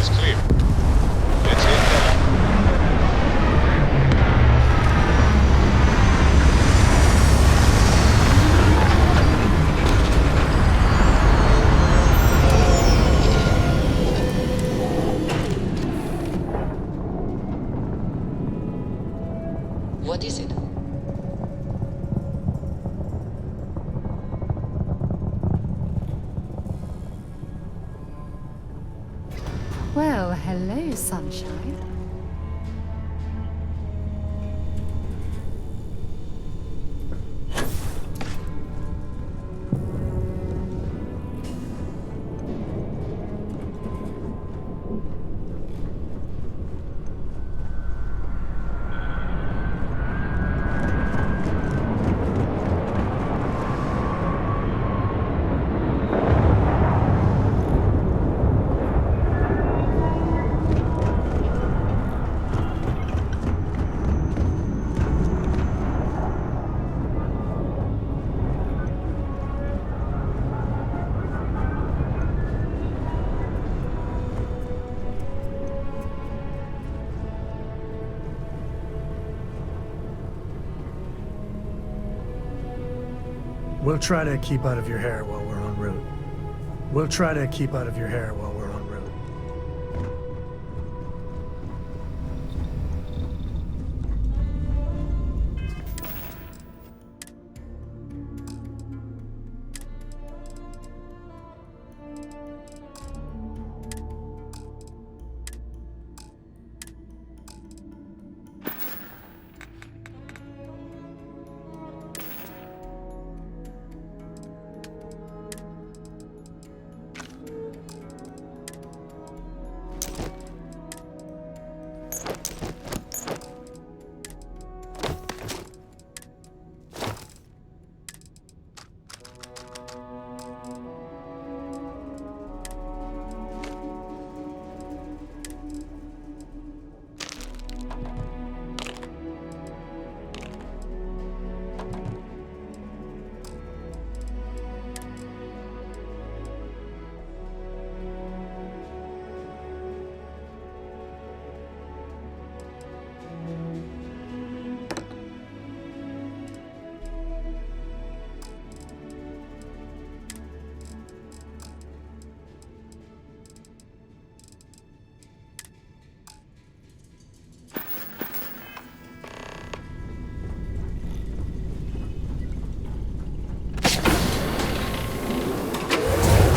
is clear. Let's hit that. What is it? Well, hello, sunshine. We'll try to keep out of your hair while we're en route. We'll try to keep out of your hair while we're en route.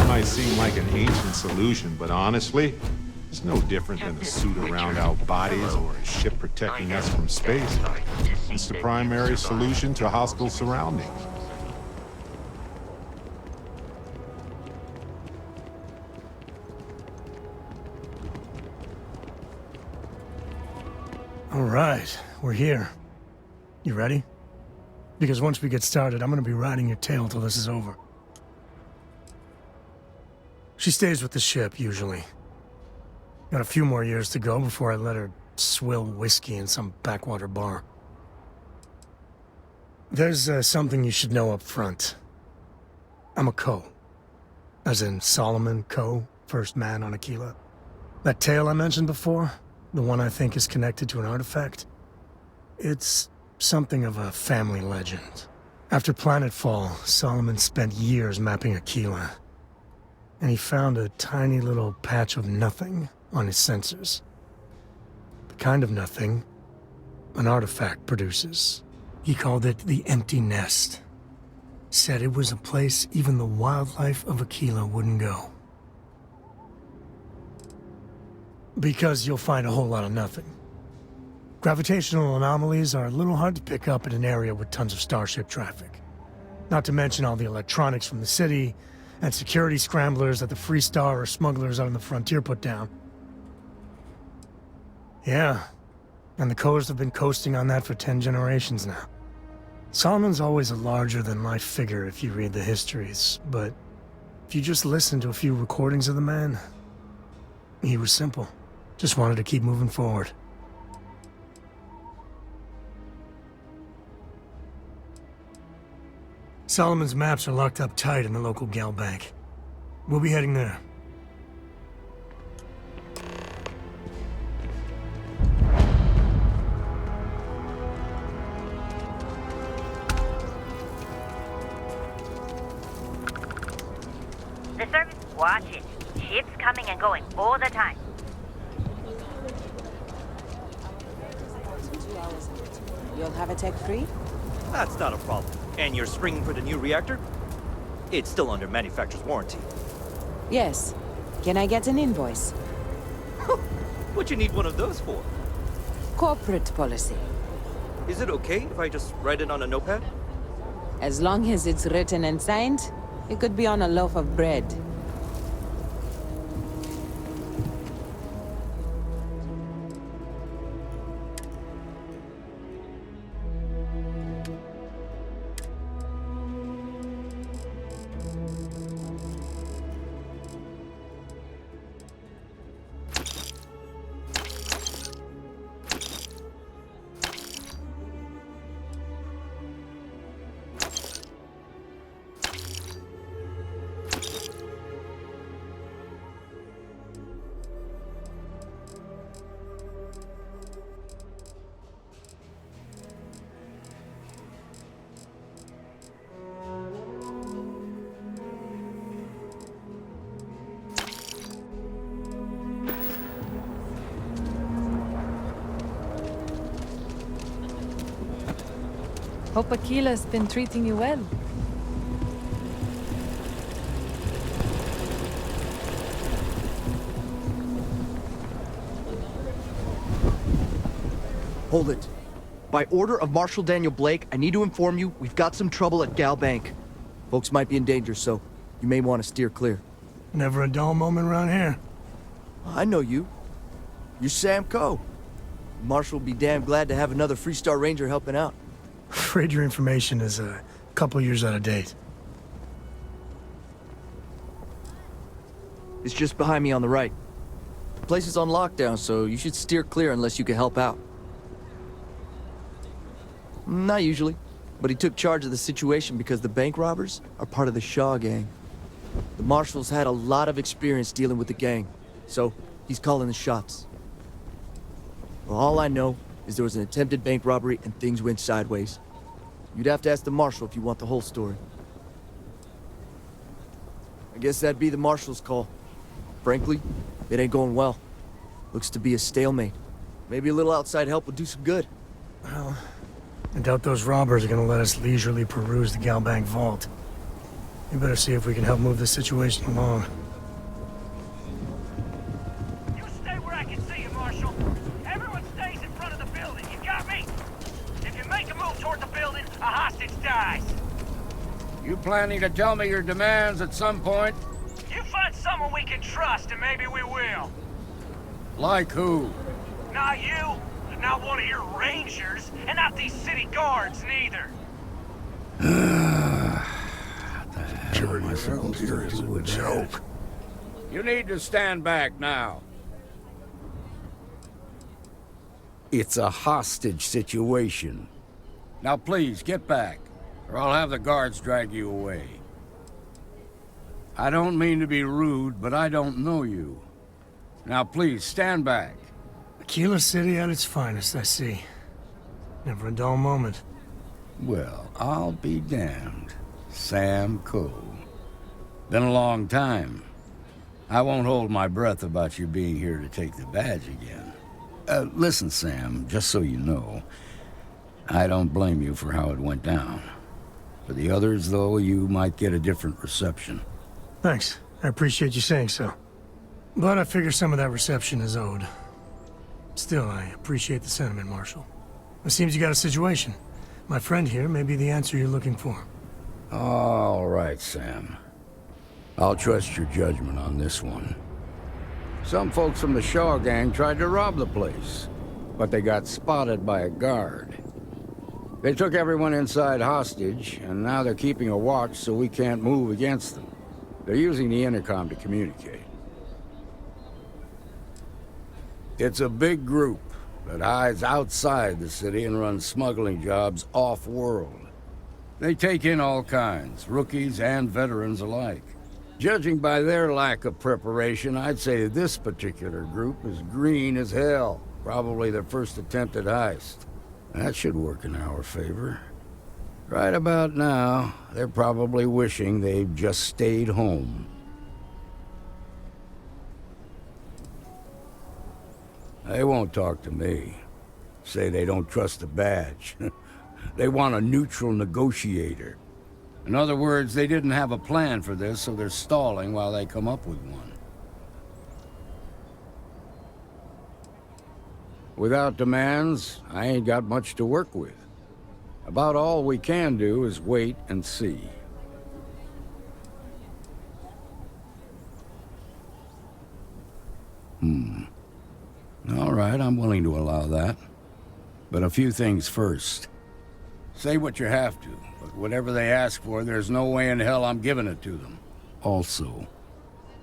Might seem like an ancient solution, but honestly, it's no different than a suit around our bodies or a ship protecting us from space. It's the primary solution to hostile surroundings. All right, we're here. You ready? Because once we get started, I'm gonna be riding your tail till this is over. She stays with the ship, usually. Got a few more years to go before I let her swill whiskey in some backwater bar. There's something you should know up front. I'm a Co. As in Solomon Co., first man on Akila. That tale I mentioned before, the one I think is connected to an artifact, it's something of a family legend. After Planetfall, Solomon spent years mapping Akila. And he found a tiny little patch of nothing on his sensors. The kind of nothing an artifact produces. He called it the Empty Nest. Said it was a place even the wildlife of Akila wouldn't go. Because you'll find a whole lot of nothing. Gravitational anomalies are a little hard to pick up in an area with tons of starship traffic. Not to mention all the electronics from the city, and security scramblers that the Free Star or smugglers out on the frontier put down. Yeah, and the Coast have been coasting on that for 10 generations now. Solomon's always a larger-than-life figure if you read the histories, but if you just listen to a few recordings of the man, he was simple. Just wanted to keep moving forward. Solomon's maps are locked up tight in the local gal bank. We'll be heading there. Watch it. Ships coming and going all the time. You'll have a tech free? That's not a problem. And you're springing for the new reactor? It's still under manufacturer's warranty. Yes. Can I get an invoice? What you need one of those for? Corporate policy. Is it okay if I just write it on a notepad? As long as it's written and signed, it could be on a loaf of bread. Hope Akila's been treating you well. Hold it. By order of Marshal Daniel Blake, I need to inform you we've got some trouble at Gal Bank. Folks might be in danger, so you may want to steer clear. Never a dull moment around here. I know you. You're Sam Coe. Marshal will be damn glad to have another Freestar Ranger helping out. Afraid your information is a couple years out of date. It's just behind me on the right. The place is on lockdown, so you should steer clear unless you can help out. Not usually, but he took charge of the situation because the bank robbers are part of the Shaw gang. The Marshal's had a lot of experience dealing with the gang, so he's calling the shots. Well, all I know is there was an attempted bank robbery and things went sideways. You'd have to ask the Marshal if you want the whole story. I guess that'd be the Marshal's call. Frankly, it ain't going well. Looks to be a stalemate. Maybe a little outside help would do some good. Well, I doubt those robbers are gonna let us leisurely peruse the Gal Bank vault. We better see if we can help move this situation along. You stay where I can see you, Marshal. Everyone stays in front of the building. You got me? If you make a move toward the building, a hostage dies. You planning to tell me your demands at some point? You find someone we can trust, and maybe we will. Like who? Not you, not one of your rangers, and not these city guards, neither. Joke. You need to stand back now. It's a hostage situation. Now please, get back, or I'll have the guards drag you away. I don't mean to be rude, but I don't know you. Now please, stand back. Akila City at its finest, I see. Never a dull moment. Well, I'll be damned. Sam Coe. Been a long time. I won't hold my breath about you being here to take the badge again. Listen, Sam, just so you know, I don't blame you for how it went down. For the others, though, you might get a different reception. Thanks. I appreciate you saying so. But I figure some of that reception is owed. Still, I appreciate the sentiment, Marshal. It seems you got a situation. My friend here may be the answer you're looking for. All right, Sam. I'll trust your judgment on this one. Some folks from the Shaw gang tried to rob the place, but they got spotted by a guard. They took everyone inside hostage, and now they're keeping a watch so we can't move against them. They're using the intercom to communicate. It's a big group that hides outside the city and runs smuggling jobs off-world. They take in all kinds, rookies and veterans alike. Judging by their lack of preparation, I'd say this particular group is green as hell. Probably their first attempt at heist. That should work in our favor. Right about now, they're probably wishing they'd just stayed home. They won't talk to me. Say they don't trust the badge. They want a neutral negotiator. In other words, they didn't have a plan for this, so they're stalling while they come up with one. Without demands, I ain't got much to work with. About all we can do is wait and see. All right, I'm willing to allow that. But a few things first. Say what you have to, but whatever they ask for, there's no way in hell I'm giving it to them. Also,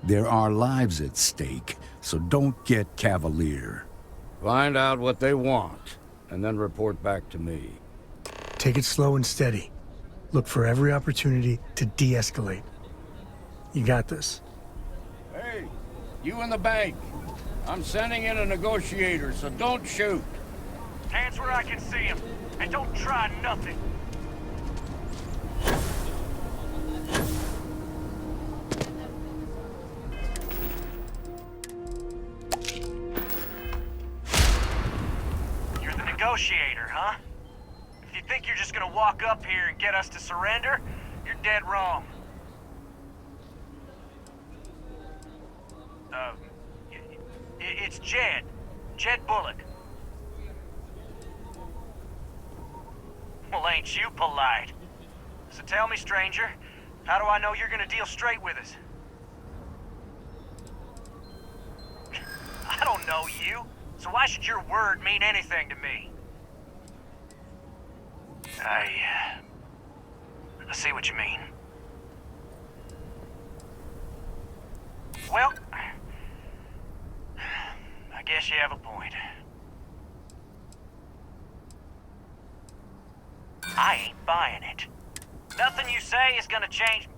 there are lives at stake, so don't get cavalier. Find out what they want, and then report back to me. Take it slow and steady. Look for every opportunity to de-escalate. You got this. Hey, you in the bank. I'm sending in a negotiator, so don't shoot. Hands where I can see him. And don't try nothing. You're the negotiator, huh? If you think you're just gonna walk up here and get us to surrender, you're dead wrong. It's Jed. Jed Bullock. Well, ain't you polite? So tell me, stranger, how do I know you're gonna deal straight with us? I don't know you, so why should your word mean anything to me? I see what you mean. Well, I guess you have a point. I ain't buying it. Nothing you say is gonna change.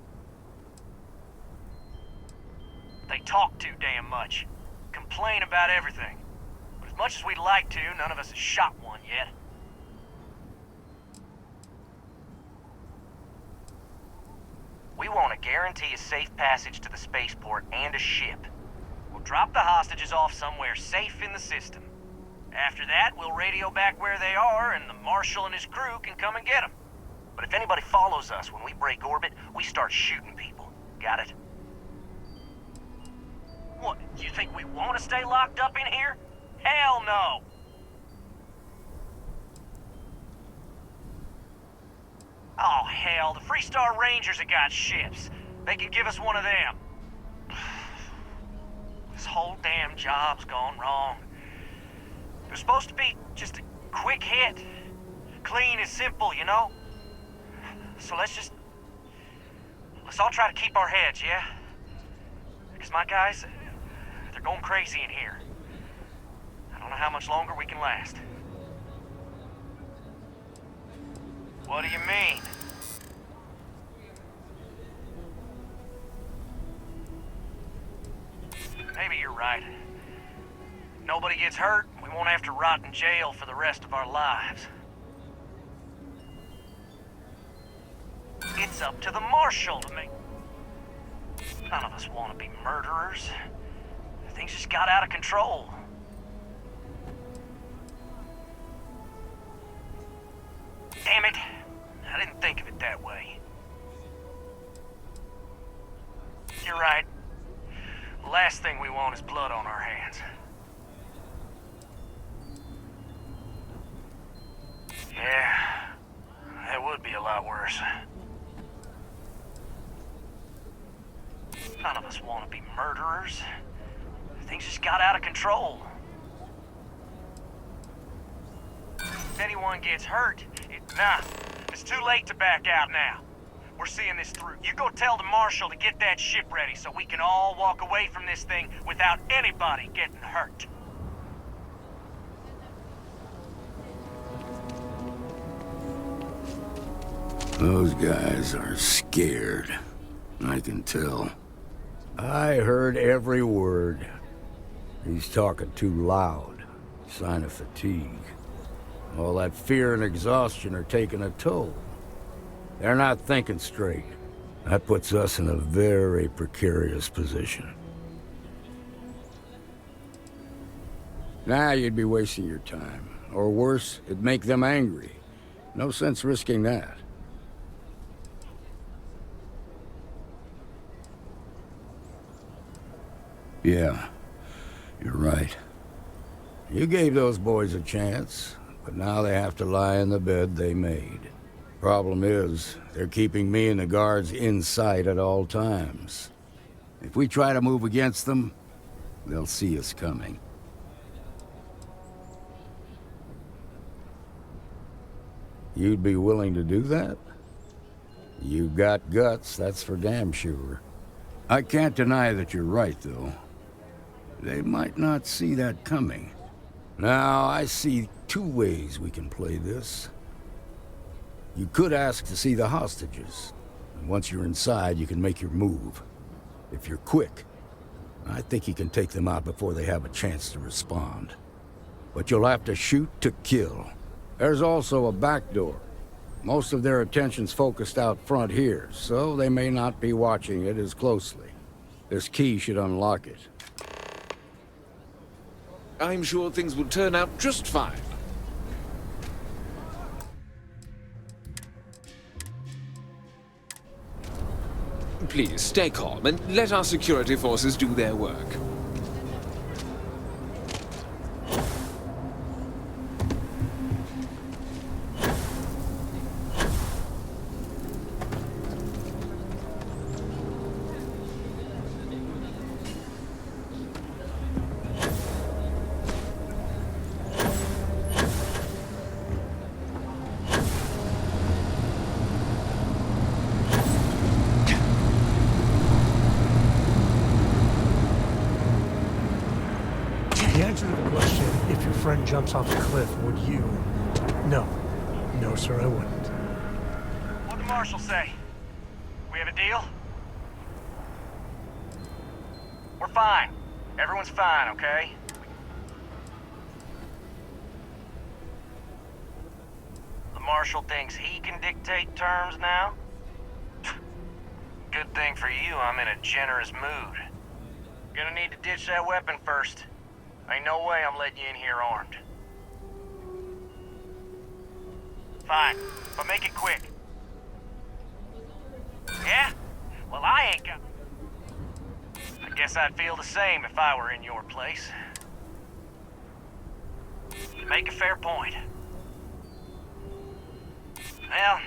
They talk too damn much. Complain about everything. But as much as we'd like to, none of us has shot one yet. We want to guarantee a safe passage to the spaceport and a ship. We'll drop the hostages off somewhere safe in the system. After that, we'll radio back where they are, and the Marshal and his crew can come and get them. But if anybody follows us when we break orbit, we start shooting people. Got it? What, you think we want to stay locked up in here? Hell no! Oh, hell, the Freestar Rangers have got ships. They can give us one of them. This whole damn job's gone wrong. It was supposed to be just a quick hit. Clean and simple, you know? So let's all try to keep our heads, yeah? Because my guys, they're going crazy in here. I don't know how much longer we can last. What do you mean? Maybe you're right. Nobody gets hurt, we won't have to rot in jail for the rest of our lives. It's up to the Marshal to make... None of us want to be murderers. Things just got out of control. Damn it. I didn't think of it that way. You're right. The last thing we want is blood on our hands. Yeah, that would be a lot worse. None of us want to be murderers. Things just got out of control. If anyone gets hurt, it's too late to back out now. We're seeing this through. You go tell the Marshal to get that ship ready so we can all walk away from this thing without anybody getting hurt. Those guys are scared. I can tell. I heard every word. He's talking too loud. Sign of fatigue. All that fear and exhaustion are taking a toll. They're not thinking straight. That puts us in a very precarious position. Nah, you'd be wasting your time. Or worse, it'd make them angry. No sense risking that. Yeah, you're right. You gave those boys a chance, but now they have to lie in the bed they made. Problem is, they're keeping me and the guards in sight at all times. If we try to move against them, they'll see us coming. You'd be willing to do that? You've got guts, that's for damn sure. I can't deny that you're right, though. They might not see that coming. Now, I see two ways we can play this. You could ask to see the hostages. And once you're inside, you can make your move. If you're quick, I think you can take them out before they have a chance to respond. But you'll have to shoot to kill. There's also a back door. Most of their attention's focused out front here, so they may not be watching it as closely. This key should unlock it. I'm sure things will turn out just fine. Please, stay calm and let our security forces do their work. The answer to the question, if your friend jumps off a cliff, would you? No. No, sir, I wouldn't. What'd the marshal say? We have a deal? We're fine. Everyone's fine, okay? The marshal thinks he can dictate terms now? Good thing for you, I'm in a generous mood. Gonna need to ditch that weapon first. Ain't no way I'm letting you in here armed. Fine, but make it quick. Yeah? Well, I ain't got... I guess I'd feel the same if I were in your place. You make a fair point. Well,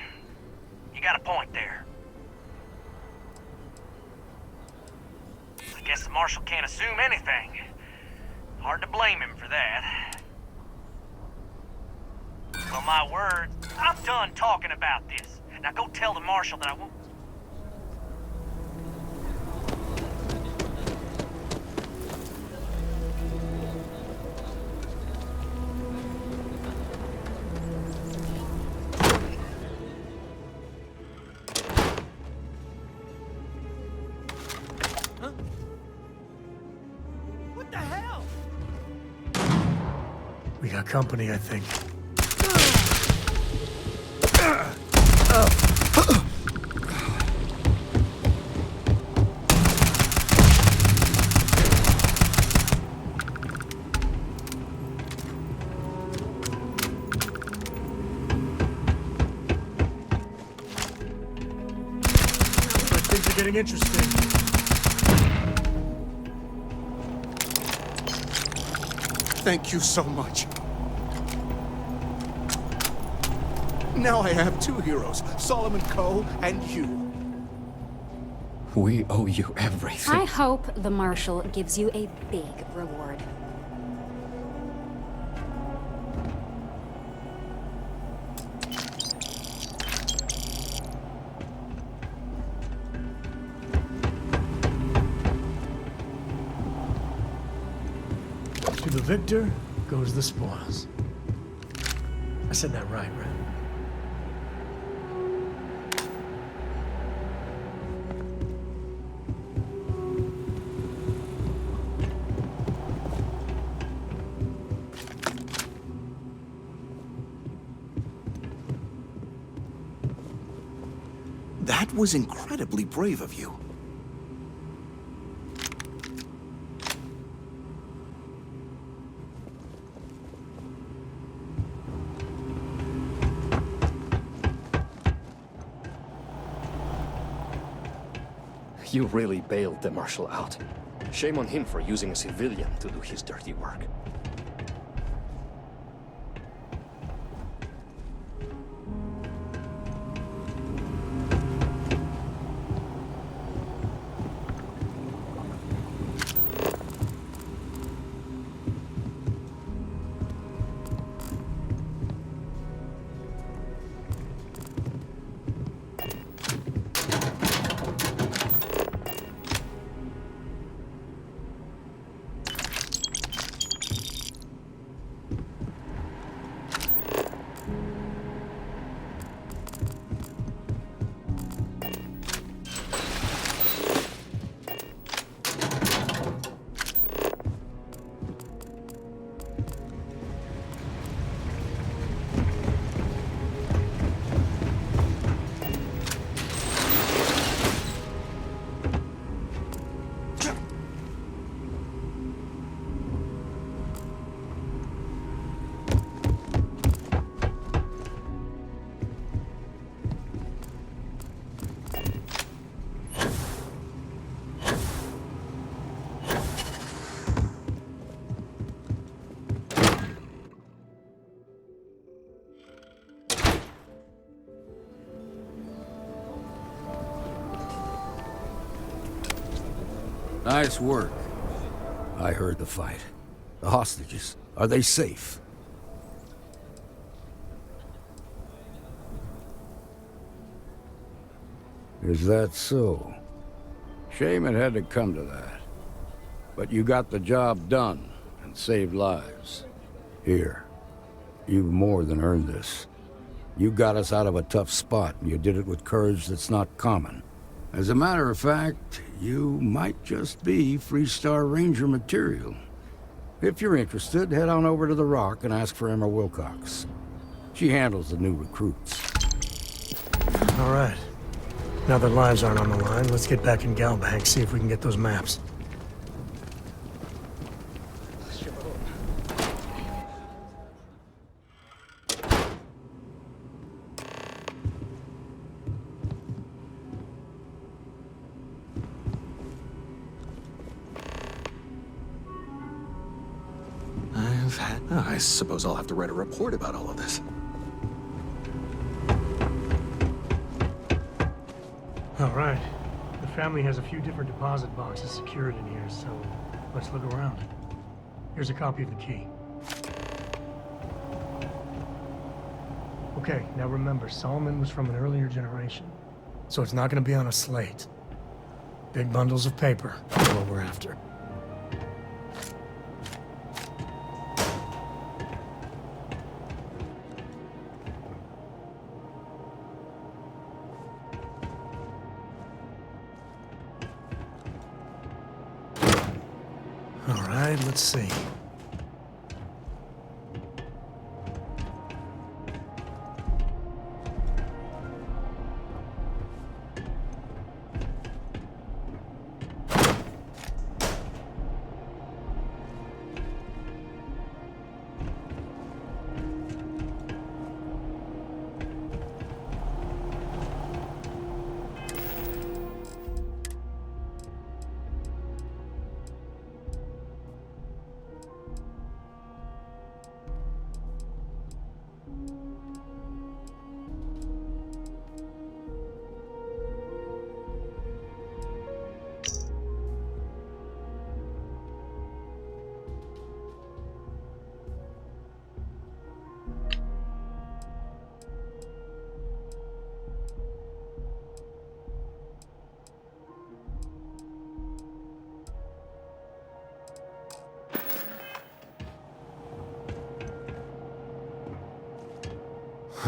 you got a point there. I guess the marshal can't assume anything. Hard to blame him for that. Well, my word, I'm done talking about this. Now go tell the marshal that I won't... What the hell? We got company, I think. But things are getting interesting. Thank you so much. Now I have two heroes, Solomon Coe and you. We owe you everything. I hope the Marshal gives you a big reward. To the victor goes the spoils. I said that right? That was incredibly brave of you. You really bailed the Marshal out. Shame on him for using a civilian to do his dirty work. Nice work. I heard the fight. The hostages, are they safe? Is that so? Shame it had to come to that. But you got the job done and saved lives. Here, you've more than earned this. You got us out of a tough spot, and you did it with courage that's not common. As a matter of fact, you might just be Freestar Ranger material. If you're interested, head on over to the Rock and ask for Emma Wilcox. She handles the new recruits. All right. Now that lives aren't on the line, let's get back in Galbank, see if we can get those maps. I suppose I'll have to write a report about all of this. All right. The family has a few different deposit boxes secured in here, so let's look around. Here's a copy of the key. Okay, now remember, Solomon was from an earlier generation, so it's not going to be on a slate. Big bundles of paper is what we're after. All right, let's see.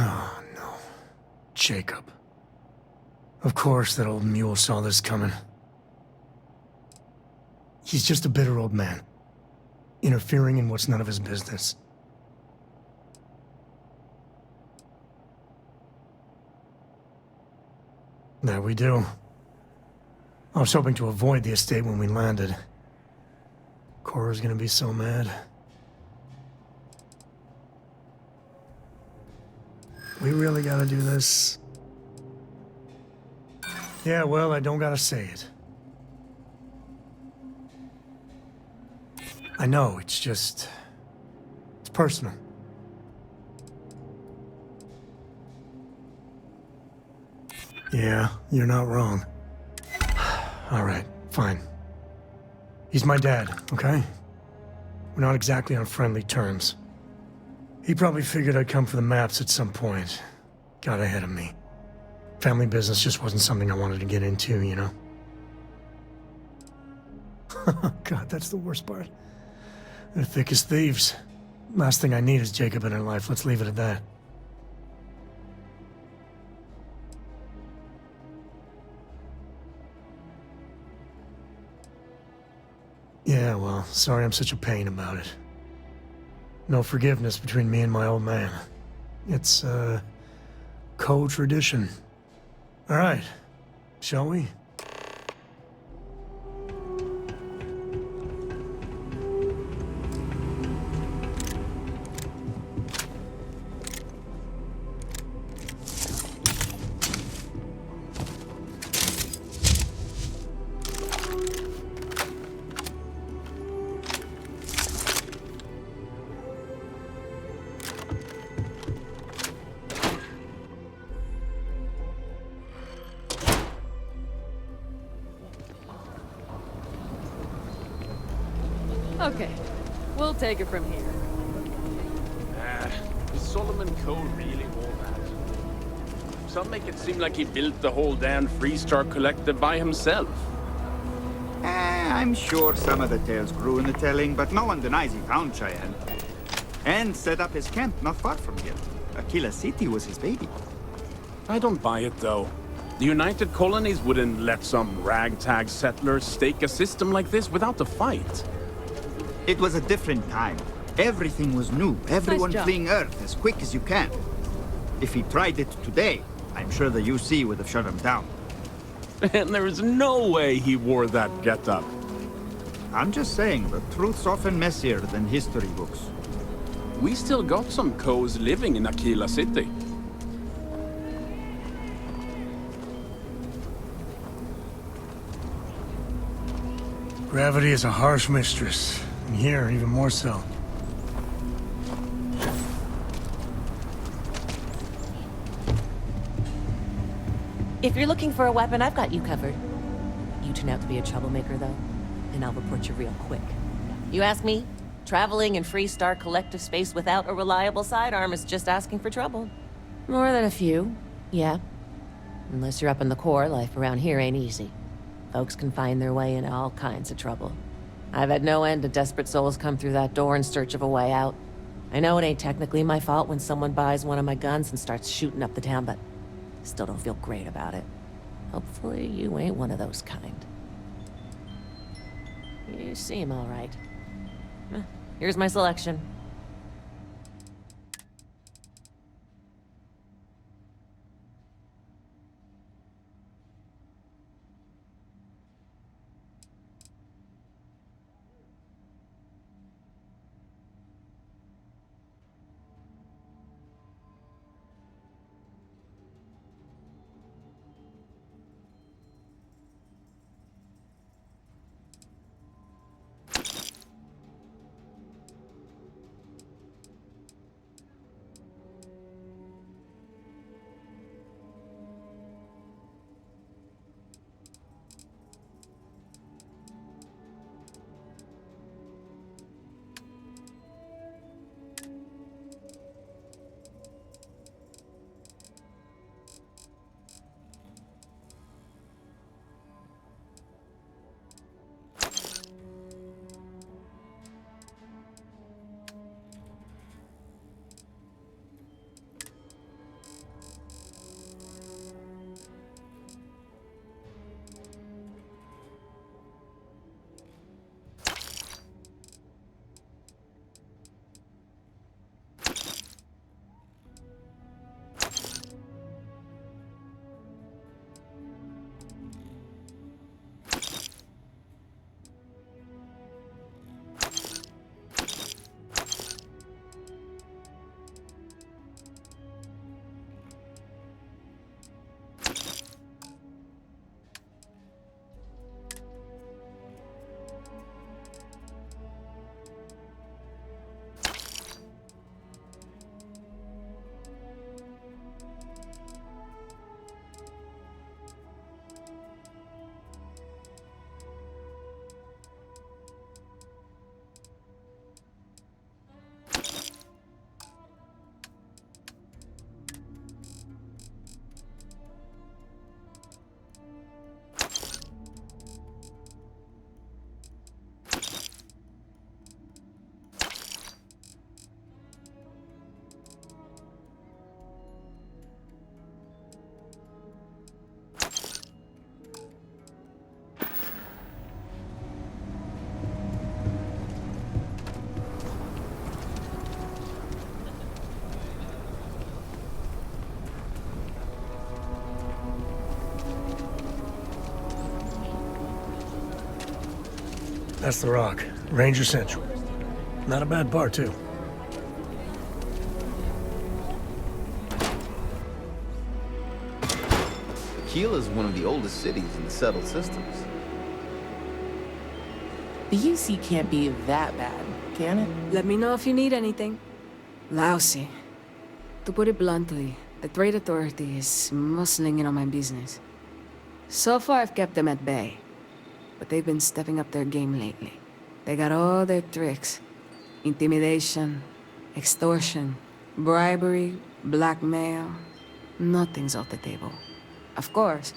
Oh, no. Jacob. Of course that old mule saw this coming. He's just a bitter old man, interfering in what's none of his business. There we do. I was hoping to avoid the estate when we landed. Cora's gonna be so mad. We really gotta do this? Yeah, well, I don't gotta say it. I know, it's just... it's personal. Yeah, you're not wrong. All right, fine. He's my dad, okay? We're not exactly on friendly terms. He probably figured I'd come for the maps at some point. Got ahead of me. Family business just wasn't something I wanted to get into, you know? God, that's the worst part. They're thick as thieves. Last thing I need is Jacob in her life. Let's leave it at that. Yeah, well, sorry I'm such a pain about it. No forgiveness between me and my old man. It's, co-tradition. All right, shall we? Okay, we'll take it from here. Is Solomon Cole really all that? Some make it seem like he built the whole damn Freestar Collective by himself. I'm sure some of the tales grew in the telling, but no one denies he found Cheyenne. And set up his camp not far from here. Akila City was his baby. I don't buy it, though. The United Colonies wouldn't let some ragtag settler stake a system like this without a fight. It was a different time. Everything was new. Everyone job. fleeing Earth as quick as you can. If he tried it today, I'm sure the UC would have shut him down. And there is no way he wore that getup. I'm just saying, the truth's often messier than history books. We still got some Coes living in Akila City. Gravity is a harsh mistress, and here, even more so. If you're looking for a weapon, I've got you covered. You turn out to be a troublemaker, though, and I'll report you real quick. You ask me, traveling in Freestar collective space without a reliable sidearm is just asking for trouble. More than a few, yeah. Unless you're up in the core, life around here ain't easy. Folks can find their way into all kinds of trouble. I've had no end of desperate souls come through that door in search of a way out. I know it ain't technically my fault when someone buys one of my guns and starts shooting up the town, but still don't feel great about it. Hopefully you ain't one of those kind. You seem all right. Here's my selection. That's the Rock. Ranger Central. Not a bad bar, too. Akila's one of the oldest cities in the settled systems. The UC can't be that bad, can it? Let me know if you need anything. Lousy. To put it bluntly, the Trade Authority is muscling in on my business. So far, I've kept them at bay. But they've been stepping up their game lately. They got all their tricks. Intimidation, extortion, bribery, blackmail. Nothing's off the table. Of course,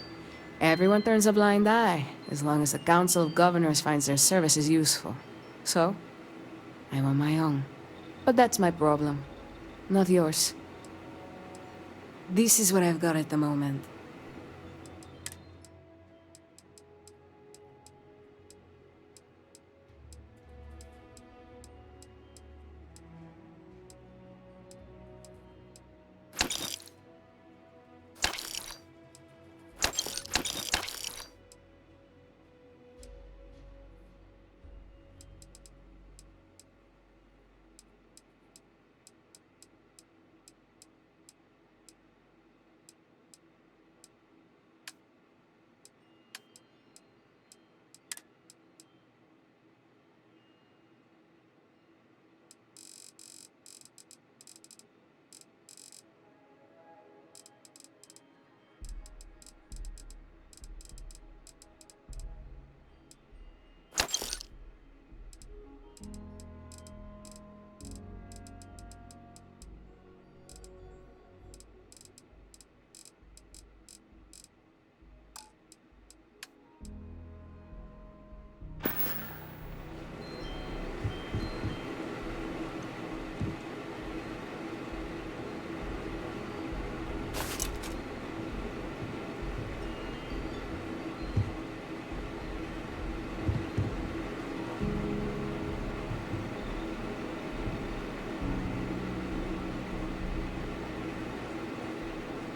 everyone turns a blind eye as long as the Council of Governors finds their services useful. So, I'm on my own. But that's my problem, not yours. This is what I've got at the moment.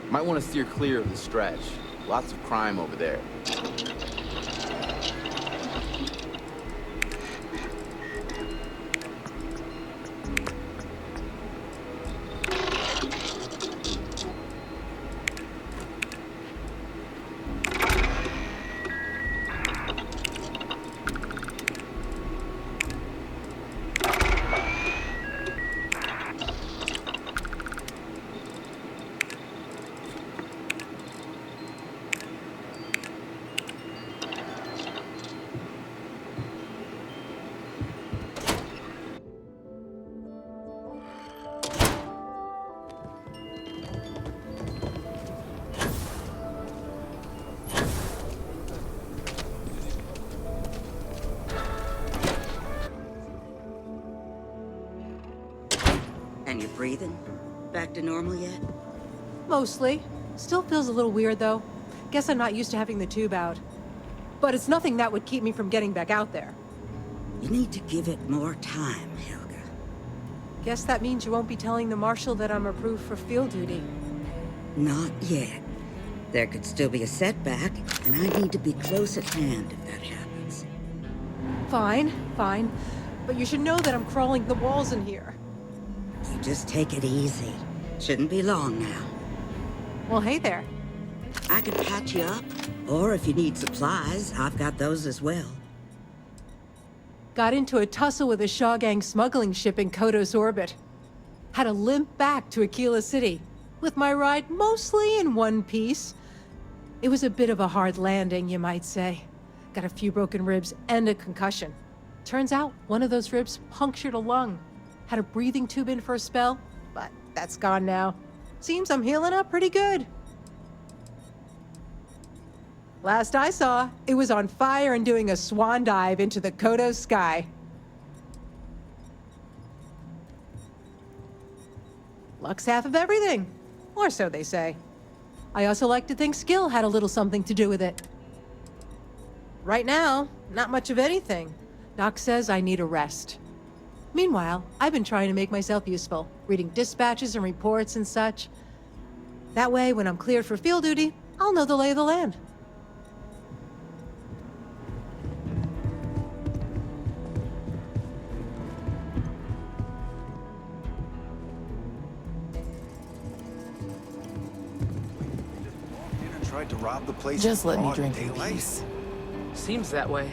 Might want to steer clear of the stretch. Lots of crime over there. And you're breathing? Back to normal yet? Mostly. Still feels a little weird, though. Guess I'm not used to having the tube out. But it's nothing that would keep me from getting back out there. You need to give it more time, Helga. Guess that means you won't be telling the Marshal that I'm approved for field duty. Not yet. There could still be a setback, and I need to be close at hand if that happens. Fine, fine. But you should know that I'm crawling the walls in here. You just take it easy. Shouldn't be long now. Well, hey there. I can patch you up, or if you need supplies, I've got those as well. Got into a tussle with a Shaw Gang smuggling ship in Kodos orbit. Had to limp back to Akila City, with my ride mostly in one piece. It was a bit of a hard landing, you might say. Got a few broken ribs and a concussion. Turns out one of those ribs punctured a lung. Had a breathing tube in for a spell, but that's gone now. Seems I'm healing up pretty good. Last I saw, it was on fire and doing a swan dive into the Kodos sky. Luck's half of everything, or so they say. I also like to think skill had a little something to do with it. Right now, not much of anything. Doc says I need a rest. Meanwhile, I've been trying to make myself useful, reading dispatches and reports and such. That way, when I'm cleared for field duty, I'll know the lay of the land. tried to rob the place. Just in let me broad drink in daylight? peace. Seems that way.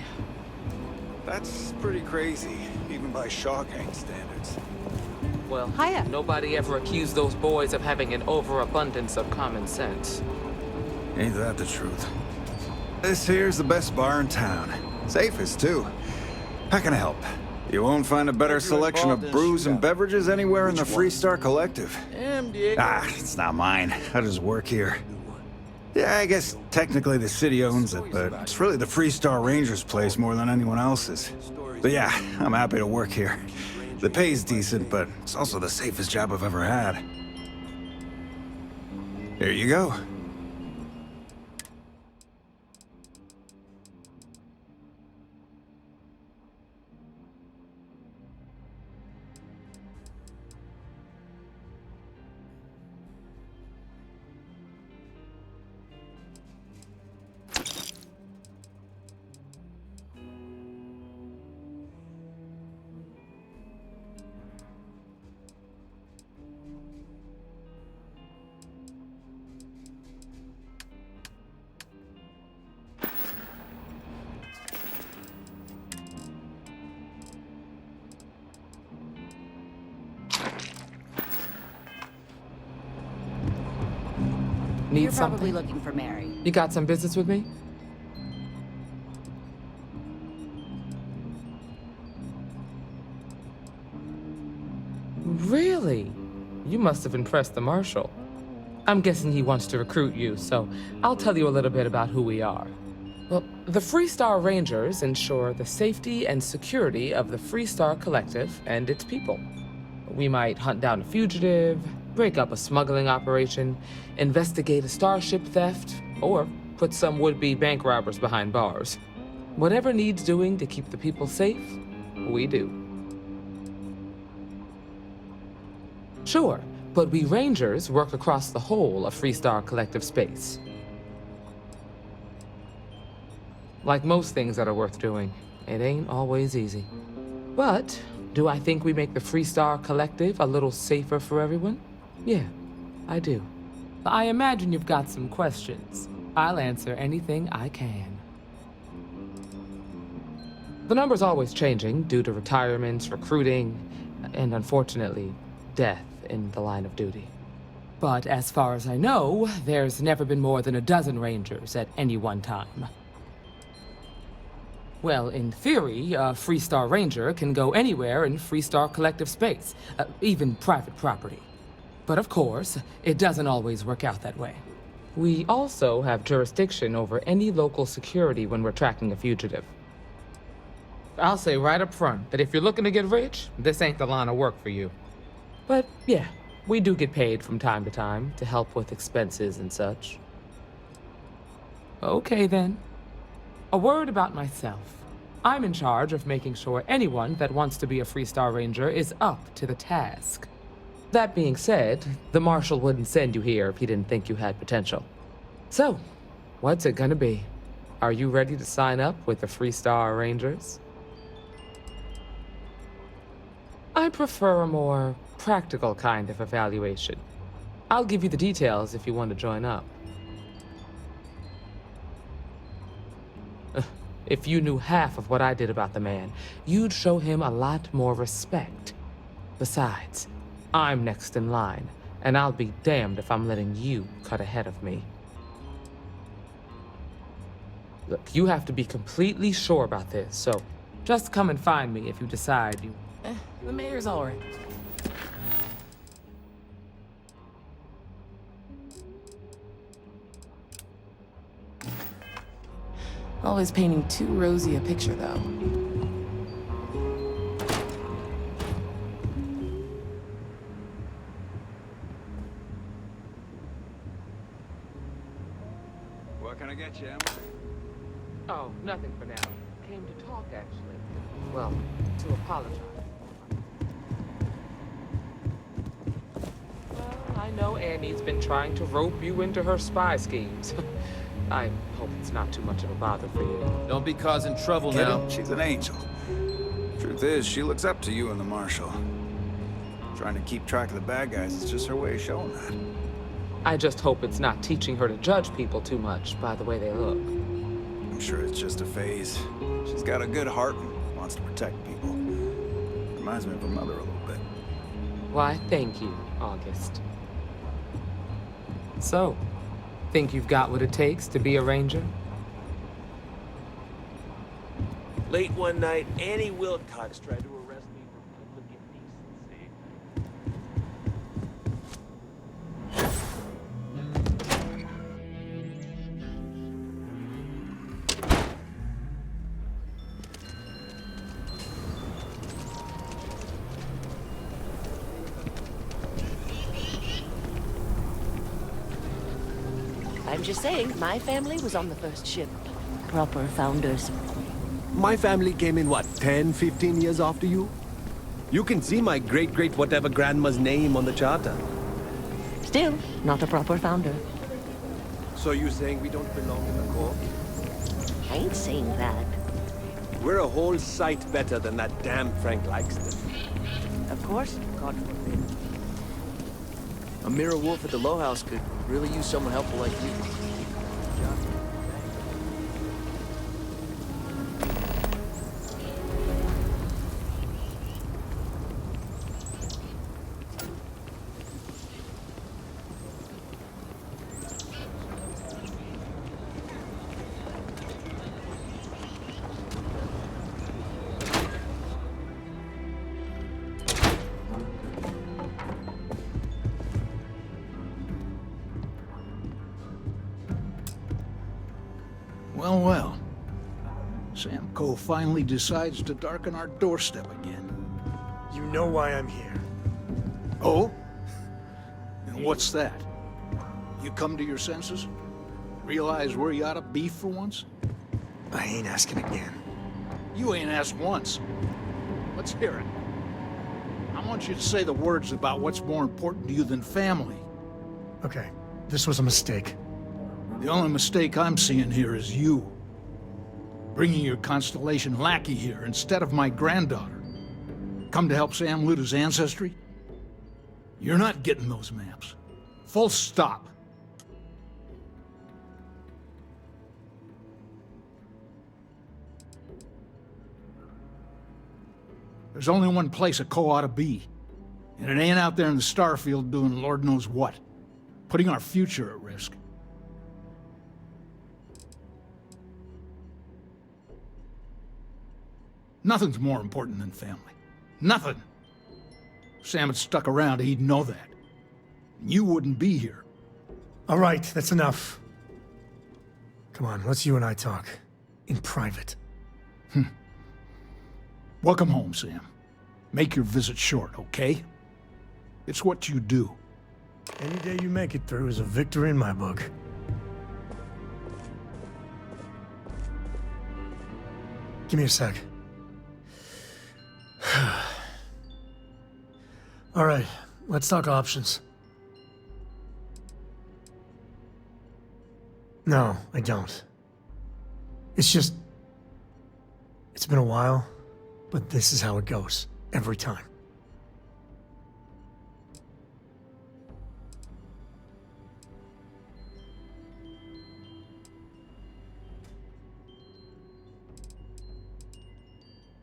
That's pretty crazy, even by Shaw Gang standards. Well, nobody ever accused those boys of having an overabundance of common sense. Ain't that the truth? This here's the best bar in town. Safest, too. How can I help? You won't find a better selection of brews and beverages anywhere in the Freestar Collective. Ah, it's not mine. I just work here. Yeah, I guess technically the city owns it, but it's really the Freestar Rangers' place more than anyone else's. But yeah, I'm happy to work here. The pay's decent, but it's also the safest job I've ever had. Here you go. Need You're probably something? looking for Mary. You got some business with me? Really? You must have impressed the Marshal. I'm guessing he wants to recruit you, so I'll tell you a little bit about who we are. Well, the Freestar Rangers ensure the safety and security of the Freestar Collective and its people. We might hunt down a fugitive, break up a smuggling operation, investigate a starship theft, or put some would-be bank robbers behind bars. Whatever needs doing to keep the people safe, we do. Sure, but we Rangers work across the whole of Freestar Collective space. Like most things that are worth doing, it ain't always easy. But do I think we make the Freestar Collective a little safer for everyone? Yeah, I do. I imagine you've got some questions. I'll answer anything I can. The number's always changing due to retirements, recruiting, and unfortunately, death in the line of duty. But as far as I know, there's never been more than a dozen Rangers at any one time. Well, in theory, a Freestar Ranger can go anywhere in Freestar Collective space, even private property. But of course, it doesn't always work out that way. We also have jurisdiction over any local security when we're tracking a fugitive. I'll say right up front that if you're looking to get rich, this ain't the line of work for you. But yeah, we do get paid from time to help with expenses and such. Okay then. A word about myself. I'm in charge of making sure anyone that wants to be a Freestar Ranger is up to the task. That being said, the Marshal wouldn't send you here if he didn't think you had potential. So, what's it gonna be? Are you ready to sign up with the Freestar Rangers? I prefer a more practical kind of evaluation. I'll give you the details if you want to join up. If you knew half of what I did about the man, you'd show him a lot more respect. Besides, I'm next in line, and I'll be damned if I'm letting you cut ahead of me. Look, you have to be completely sure about this, so just come and find me if you decide you... The mayor's all right. Always painting too rosy a picture, though. What can I get you, Emma? Oh, nothing for now. Came to talk, actually. Well, to apologize. Well, I know Annie's been trying to rope you into her spy schemes. I hope it's not too much of a bother for you. Don't be causing trouble Get now. it? She's an angel. Truth is, she looks up to you and the Marshal. Trying to keep track of the bad guys is just her way of showing that. I just hope it's not teaching her to judge people too much by the way they look. I'm sure it's just a phase. She's got a good heart and wants to protect people. Reminds me of her mother a little bit. Why, thank you, August. So, think you've got what it takes to be a ranger? Late one night, Annie Wilcox tried to arrest me for public indecency. I'm just saying, my family was on the first ship. Proper founders. My family came in, what, 10, 15 years after you? You can see my great-great-whatever grandma's name on the charter. Still, not a proper founder. So you're saying we don't belong in the Corps? I ain't saying that. We're a whole sight better than that damn Frank Likeston. Of course, God forbid. A mirror wolf at the Low House could really use someone helpful like you. Well, well. Sam Coe finally decides to darken our doorstep again. You know why I'm here. Oh? And what's that? You come to your senses? Realize where you ought to be for once? I ain't asking again. You ain't asked once. Let's hear it. I want you to say the words about what's more important to you than family. Okay, this was a mistake. The only mistake I'm seeing here is you. Bringing your Constellation lackey here instead of my granddaughter. Come to help Sam loot his ancestry? You're not getting those maps. Full stop. There's only one place a Co ought to be. And it ain't out there in the Starfield doing Lord knows what. Putting our future at risk. Nothing's more important than family. Nothing. If Sam had stuck around, he'd know that. You wouldn't be here. All right, that's enough. Come on, let's you and I talk. In private. Welcome home, Sam. Make your visit short, okay? It's what you do. Any day you make it through is a victory in my book. Give me a sec. All right, let's talk options. No, I don't. It's just... It's been a while, but this is how it goes. Every time.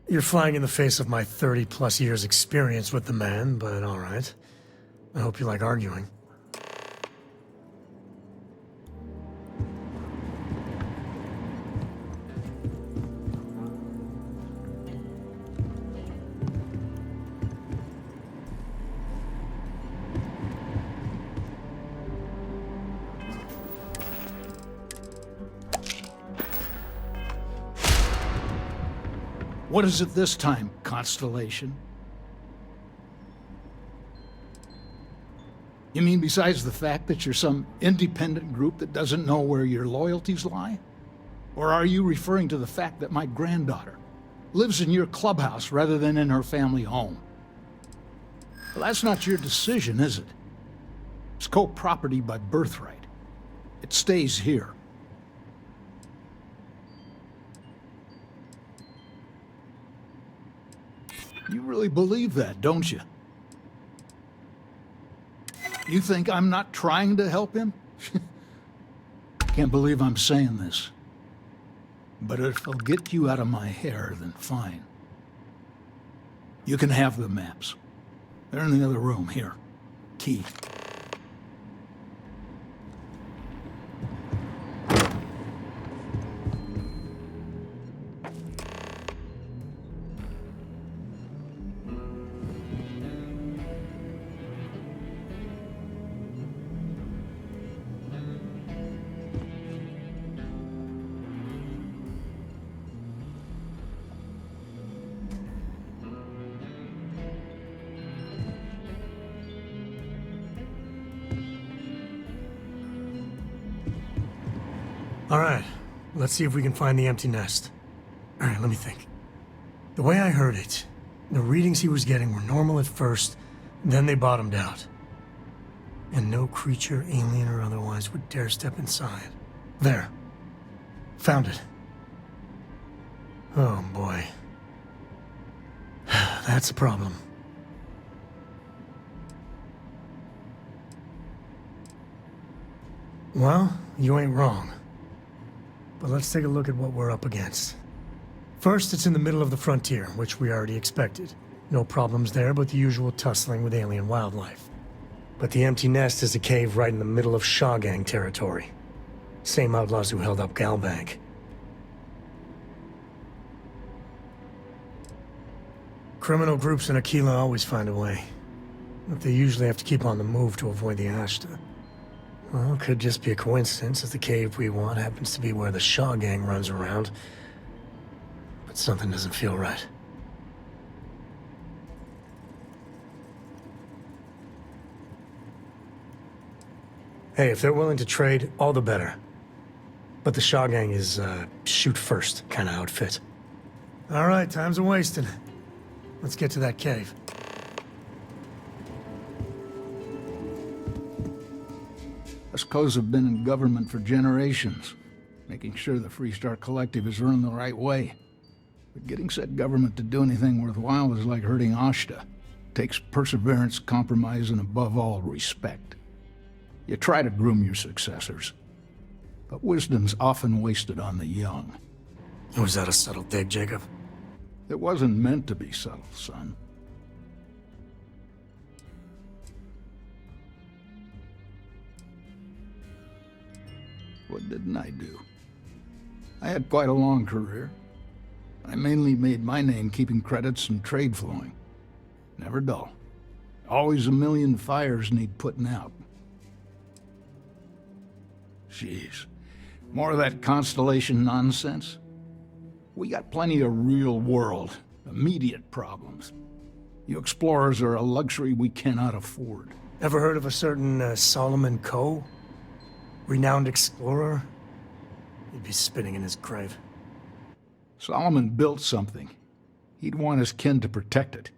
You're flying in the face of my 30-plus years experience with the man, but all right. I hope you like arguing. What is it this time, Constellation? You mean besides the fact that you're some independent group that doesn't know where your loyalties lie? Or are you referring to the fact that my granddaughter lives in your clubhouse rather than in her family home? Well, that's not your decision, is it? It's co-property by birthright. It stays here. You really believe that, don't you? You think I'm not trying to help him? Can't believe I'm saying this. But if it'll get you out of my hair, then fine. You can have the maps. They're in the other room, here. Key. All right, let's see if we can find the empty nest. All right, let me think. The way I heard it, the readings he was getting were normal at first, then they bottomed out. And no creature, alien or otherwise, would dare step inside. There. Found it. Oh, boy. That's a problem. Well, you ain't wrong. But let's take a look at what we're up against. First, it's in the middle of the frontier, which we already expected. No problems there, but the usual tussling with alien wildlife. But the empty nest is a cave right in the middle of Shaw Gang territory. Same outlaws who held up Galbank. Criminal groups in Akila always find a way. But they usually have to keep on the move to avoid the Ashta. Well, it could just be a coincidence, as the cave we want happens to be where the Shaw Gang runs around. But something doesn't feel right. Hey, if they're willing to trade, all the better. But the Shaw Gang is, shoot first kind of outfit. All right, time's a wasting. Let's get to that cave. Us co's have been in government for generations, making sure the Freestar Collective is run the right way. But getting said government to do anything worthwhile is like hurting Ashta. Takes perseverance, compromise, and above all, respect. You try to groom your successors, but wisdom's often wasted on the young. Was that a subtle dig, Jacob? It wasn't meant to be subtle, son. What didn't I do? I had quite a long career. I mainly made my name keeping credits and trade flowing. Never dull. Always a million fires need putting out. Jeez. More of that Constellation nonsense? We got plenty of real-world, immediate problems. You explorers are a luxury we cannot afford. Ever heard of a certain Solomon Coe? Renowned explorer? He'd be spinning in his grave. Solomon built something. He'd want his kin to protect it,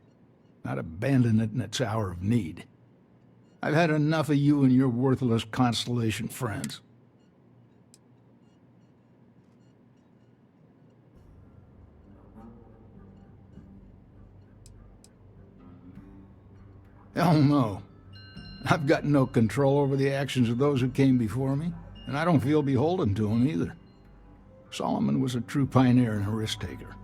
not abandon it in its hour of need. I've had enough of you and your worthless Constellation friends. Hell no. I've got no control over the actions of those who came before me, and I don't feel beholden to them either. Solomon was a true pioneer and a risk-taker.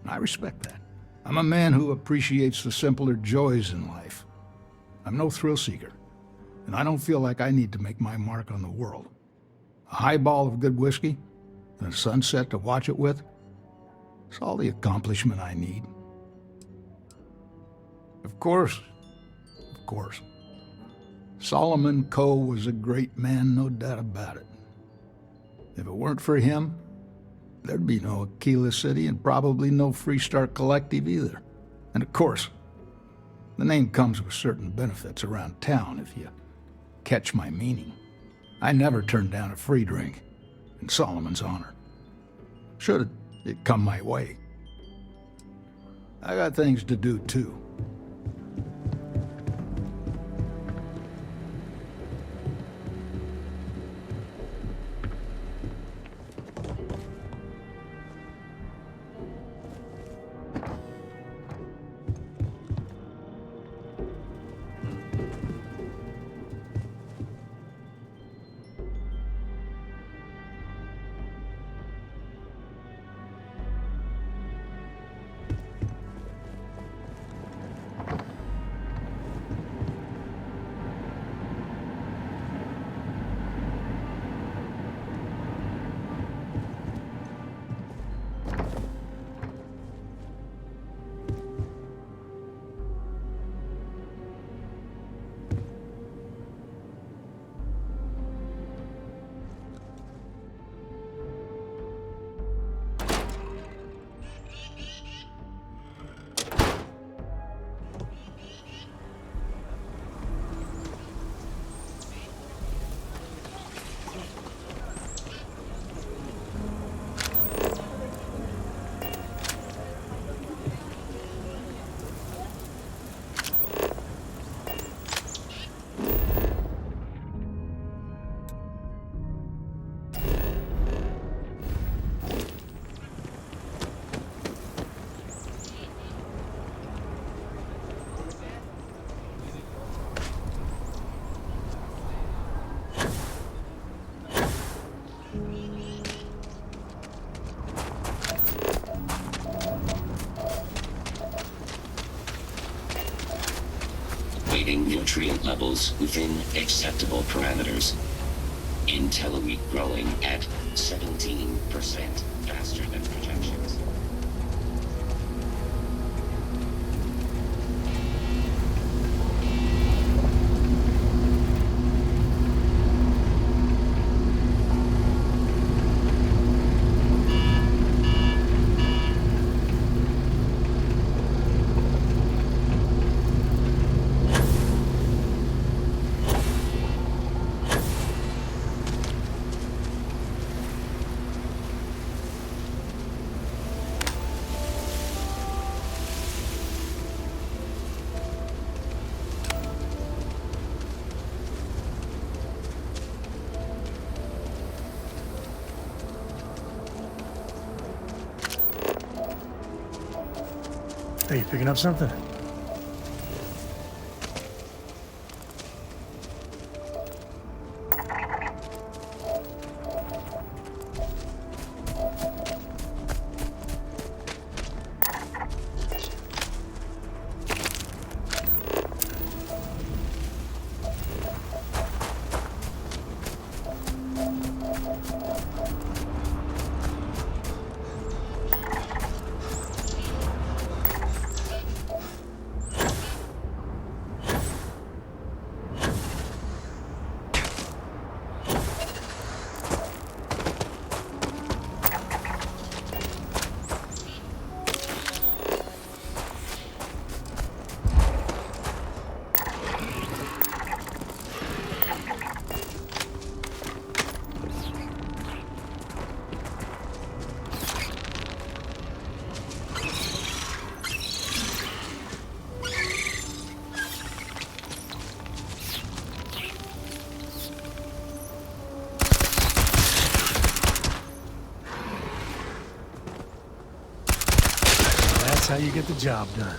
I respect that. I'm a man who appreciates the simpler joys in life. I'm no thrill-seeker, and I don't feel like I need to make my mark on the world. A highball of good whiskey, and a sunset to watch it with, it's all the accomplishment I need. Of course. Solomon Coe was a great man, no doubt about it. If it weren't for him, there'd be no Akila City and probably no Freestar Collective either. And of course, the name comes with certain benefits around town if you catch my meaning. I never turned down a free drink, in Solomon's honor. Should it come my way. I got things to do too. maintaining nutrient levels within acceptable parameters. Intel wheat growing at 17% faster than projections. Hey, you picking up something? That's how you get the job done.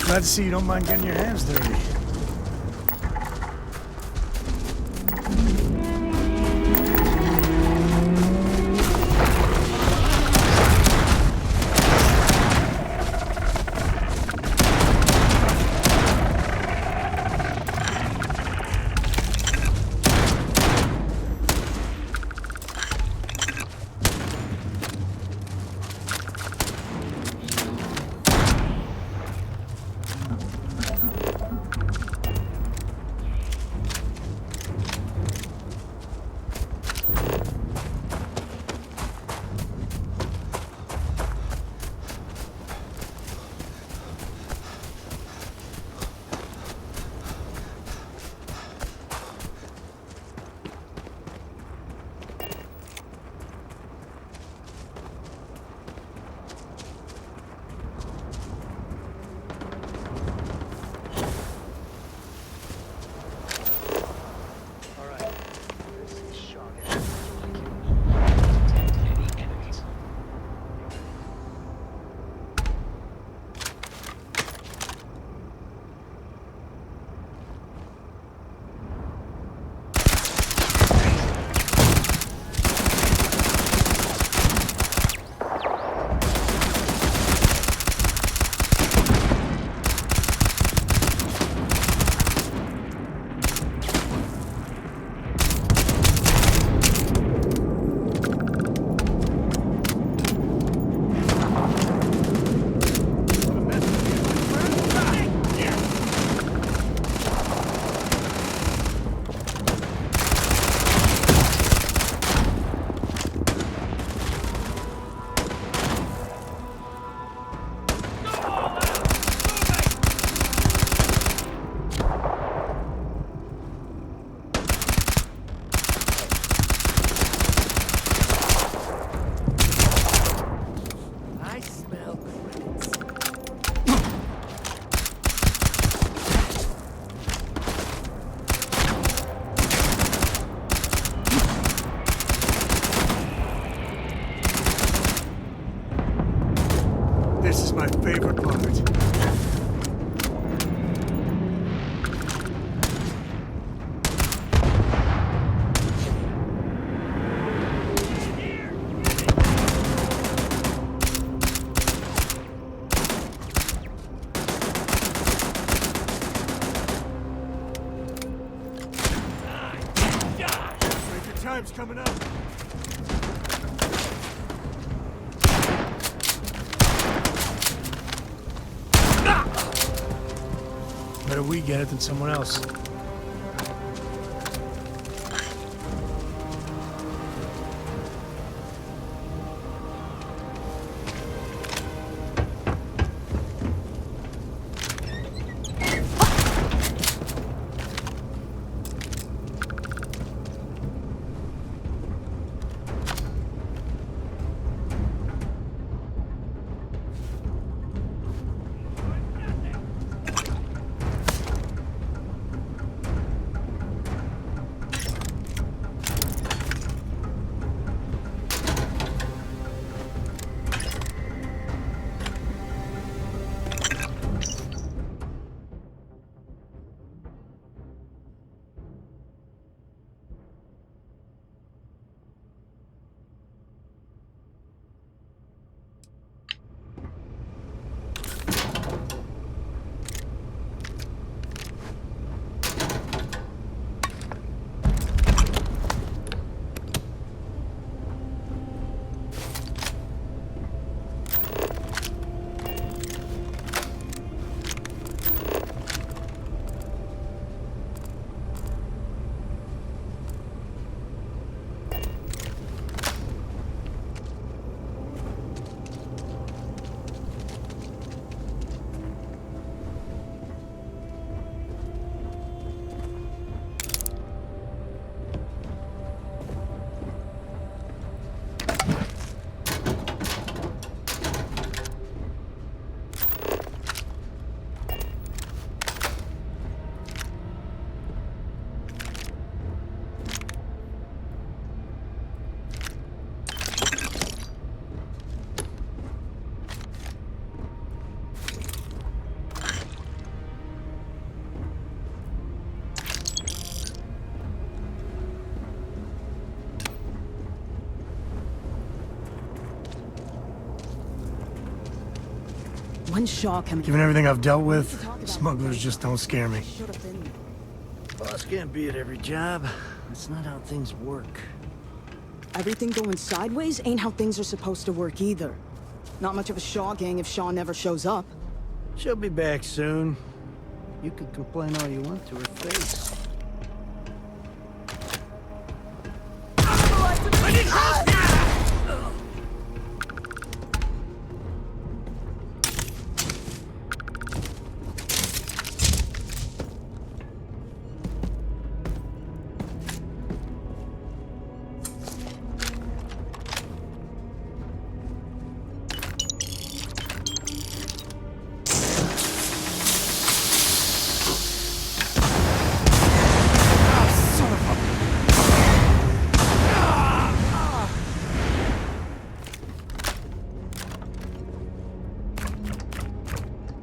Glad to see you don't mind getting your hands dirty. This is my favorite part. Your time's coming up. Better we get it than someone else. one Shaw can... Given everything I've dealt with, smugglers just don't scare me. Boss can't be at every job. That's not how things work. Everything going sideways ain't how things are supposed to work either. Not much of a Shaw gang if Shaw never shows up. She'll be back soon. You can complain all you want to her face.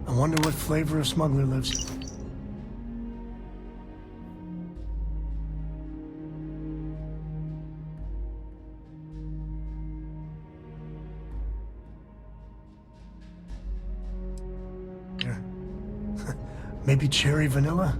I wonder what flavor of smuggler lives. Here. Maybe cherry vanilla?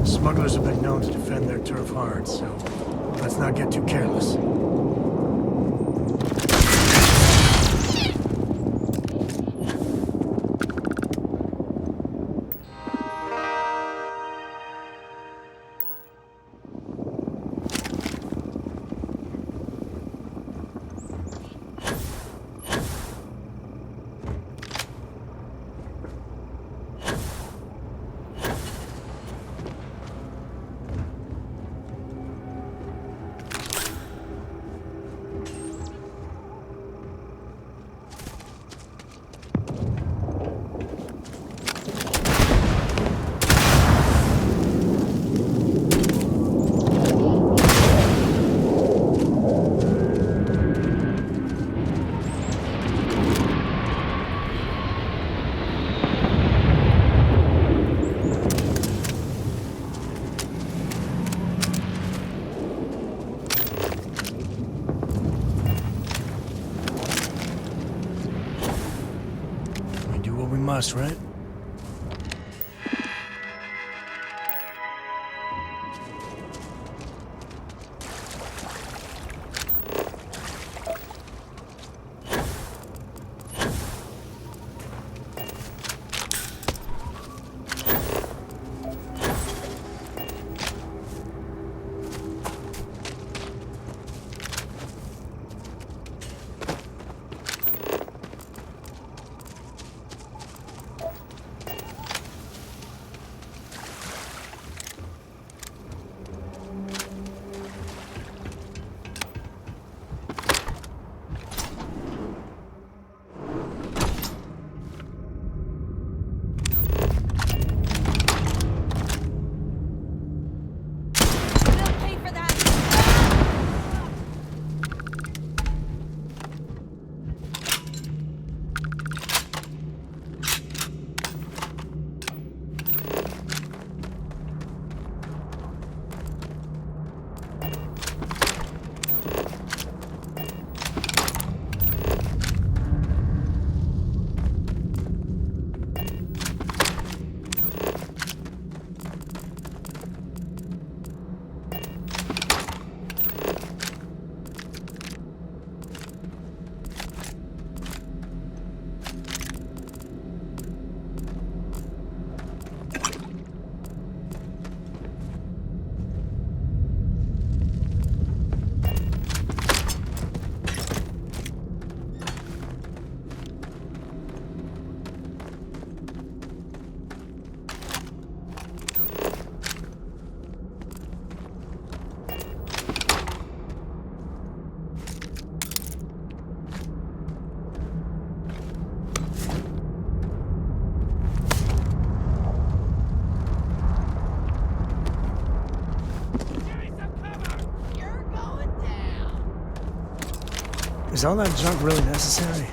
Smugglers have been known to defend their turf hard, so let's not get too careless. Must, right? Is all that junk really necessary?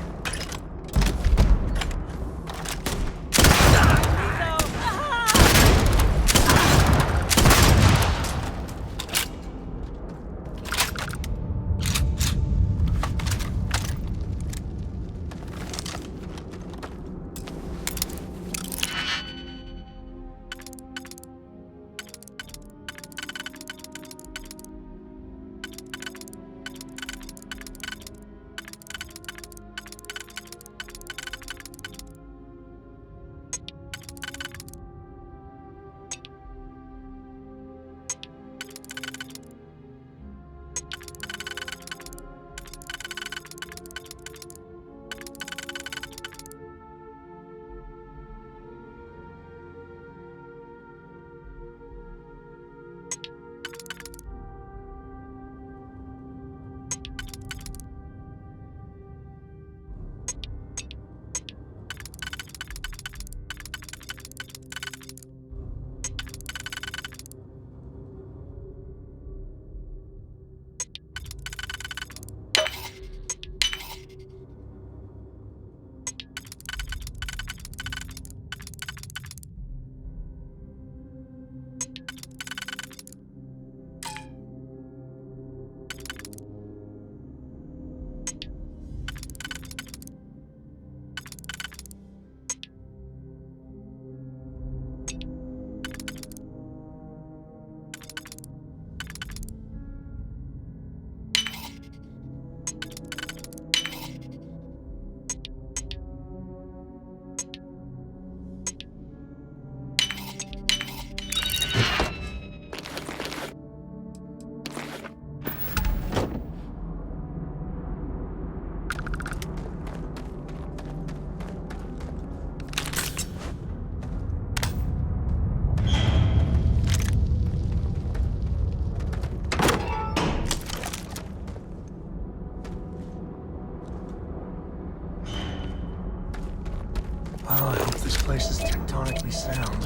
Oh, I hope this place is tectonically sound.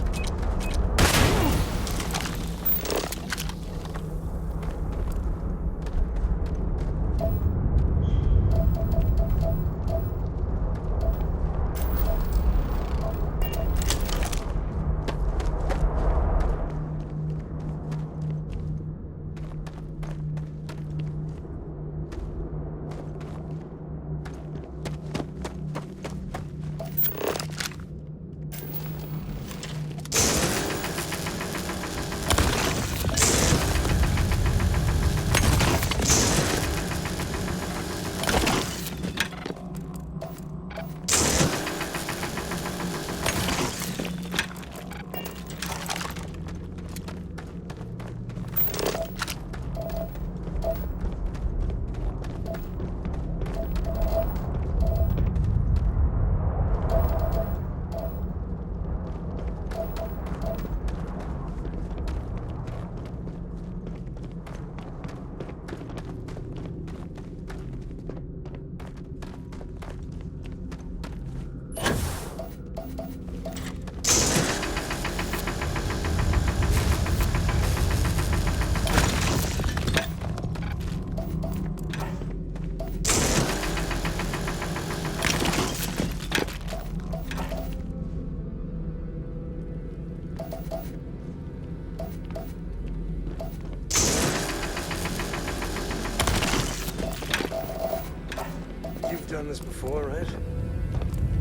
Done this before, right?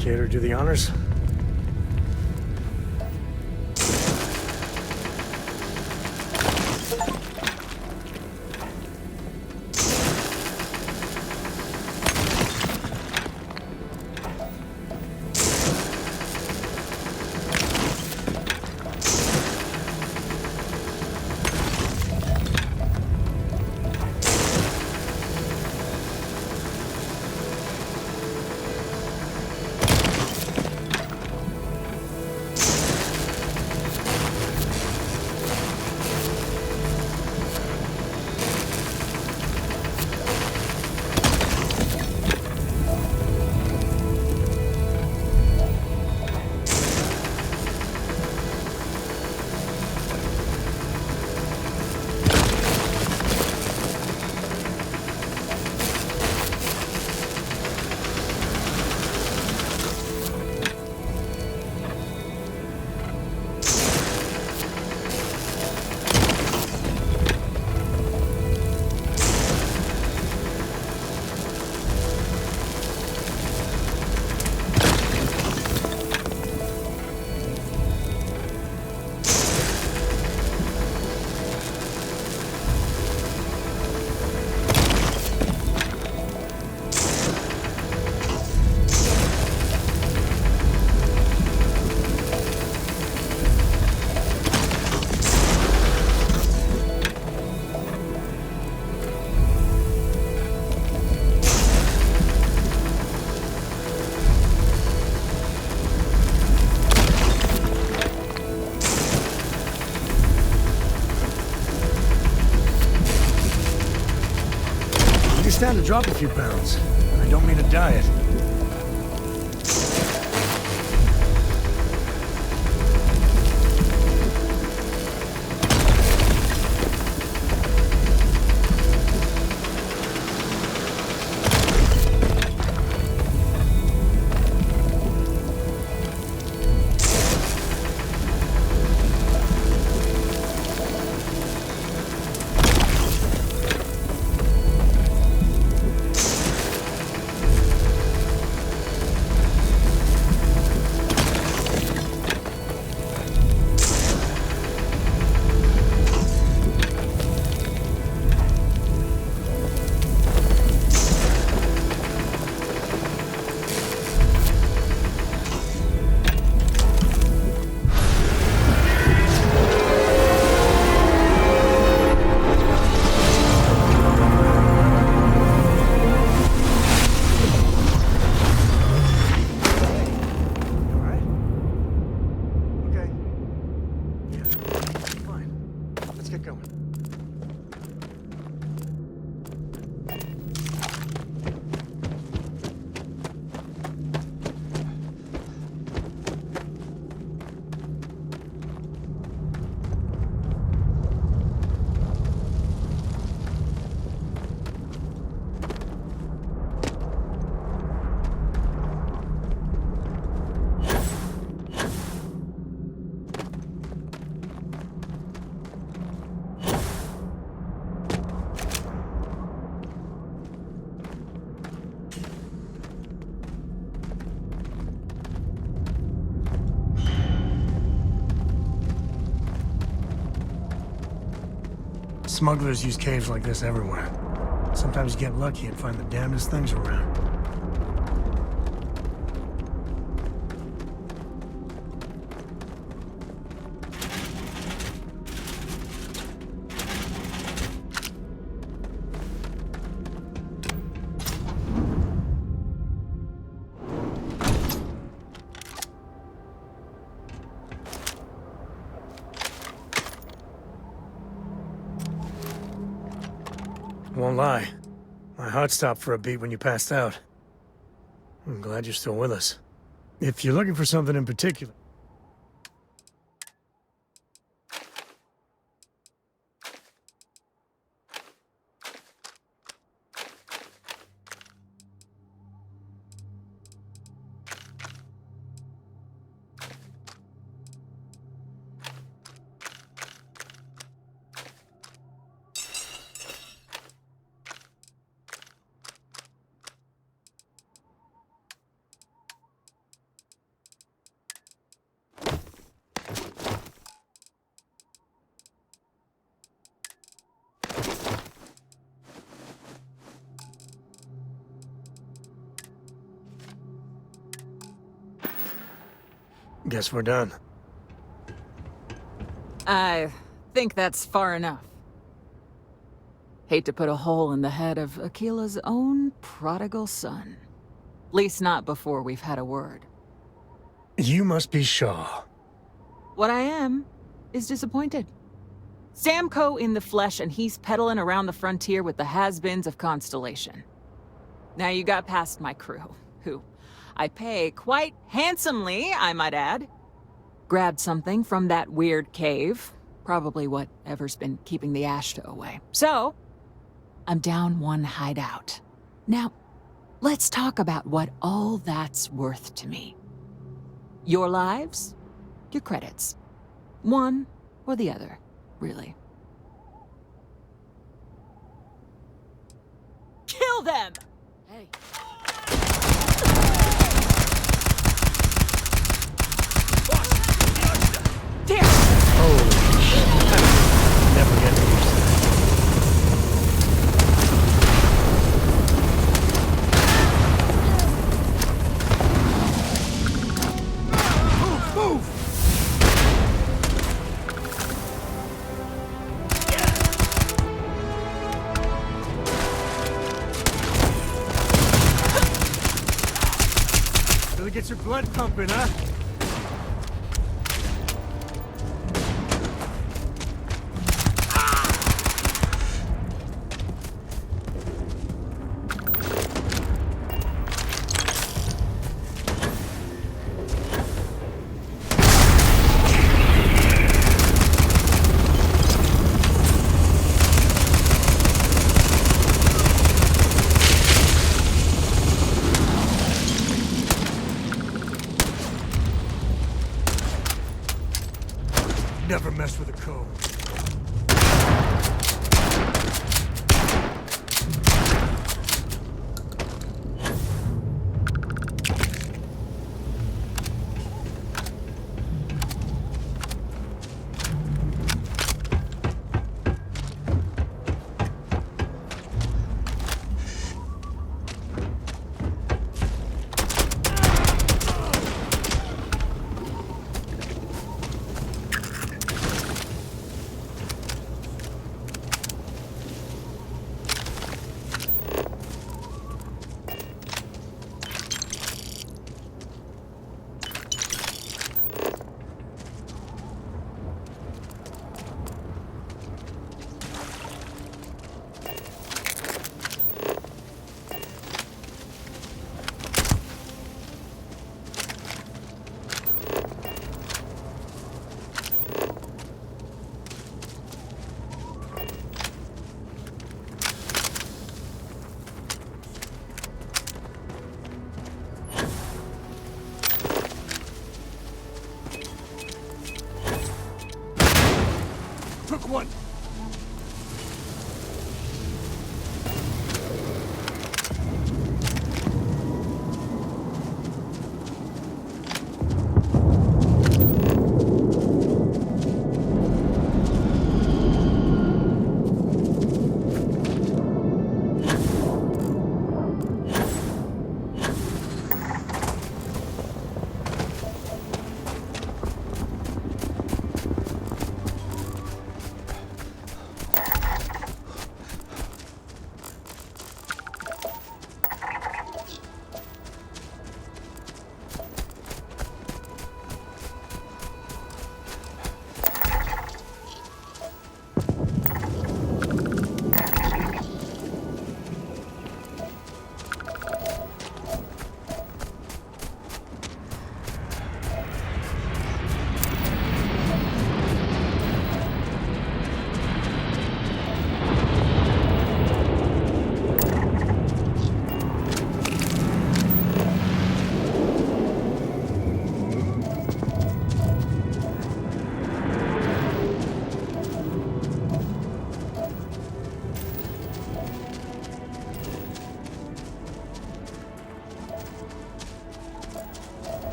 Care to do the honors? stand to drop a few pounds. I don't mean a diet. Smugglers use caves like this everywhere. Sometimes you get lucky and find the damnedest things around. Won't lie. My heart stopped for a beat when you passed out. I'm glad you're still with us. If you're looking for something in particular... Guess we're done. I think that's far enough. Hate to put a hole in the head of Akila's own prodigal son. At least not before we've had a word. You must be Shaw. What I am is disappointed. Samco in the flesh, and he's peddling around the frontier with the has-beens of Constellation. Now you got past my crew, who I pay quite handsomely, I might add. Grabbed something from that weird cave. Probably whatever's been keeping the Ashta away. So, I'm down one hideout. Now, let's talk about what all that's worth to me. Your lives, your credits. One or the other, really. Kill them! Hey. There! Holy shit. Never get used to that. Move! Really gets your blood pumping, huh?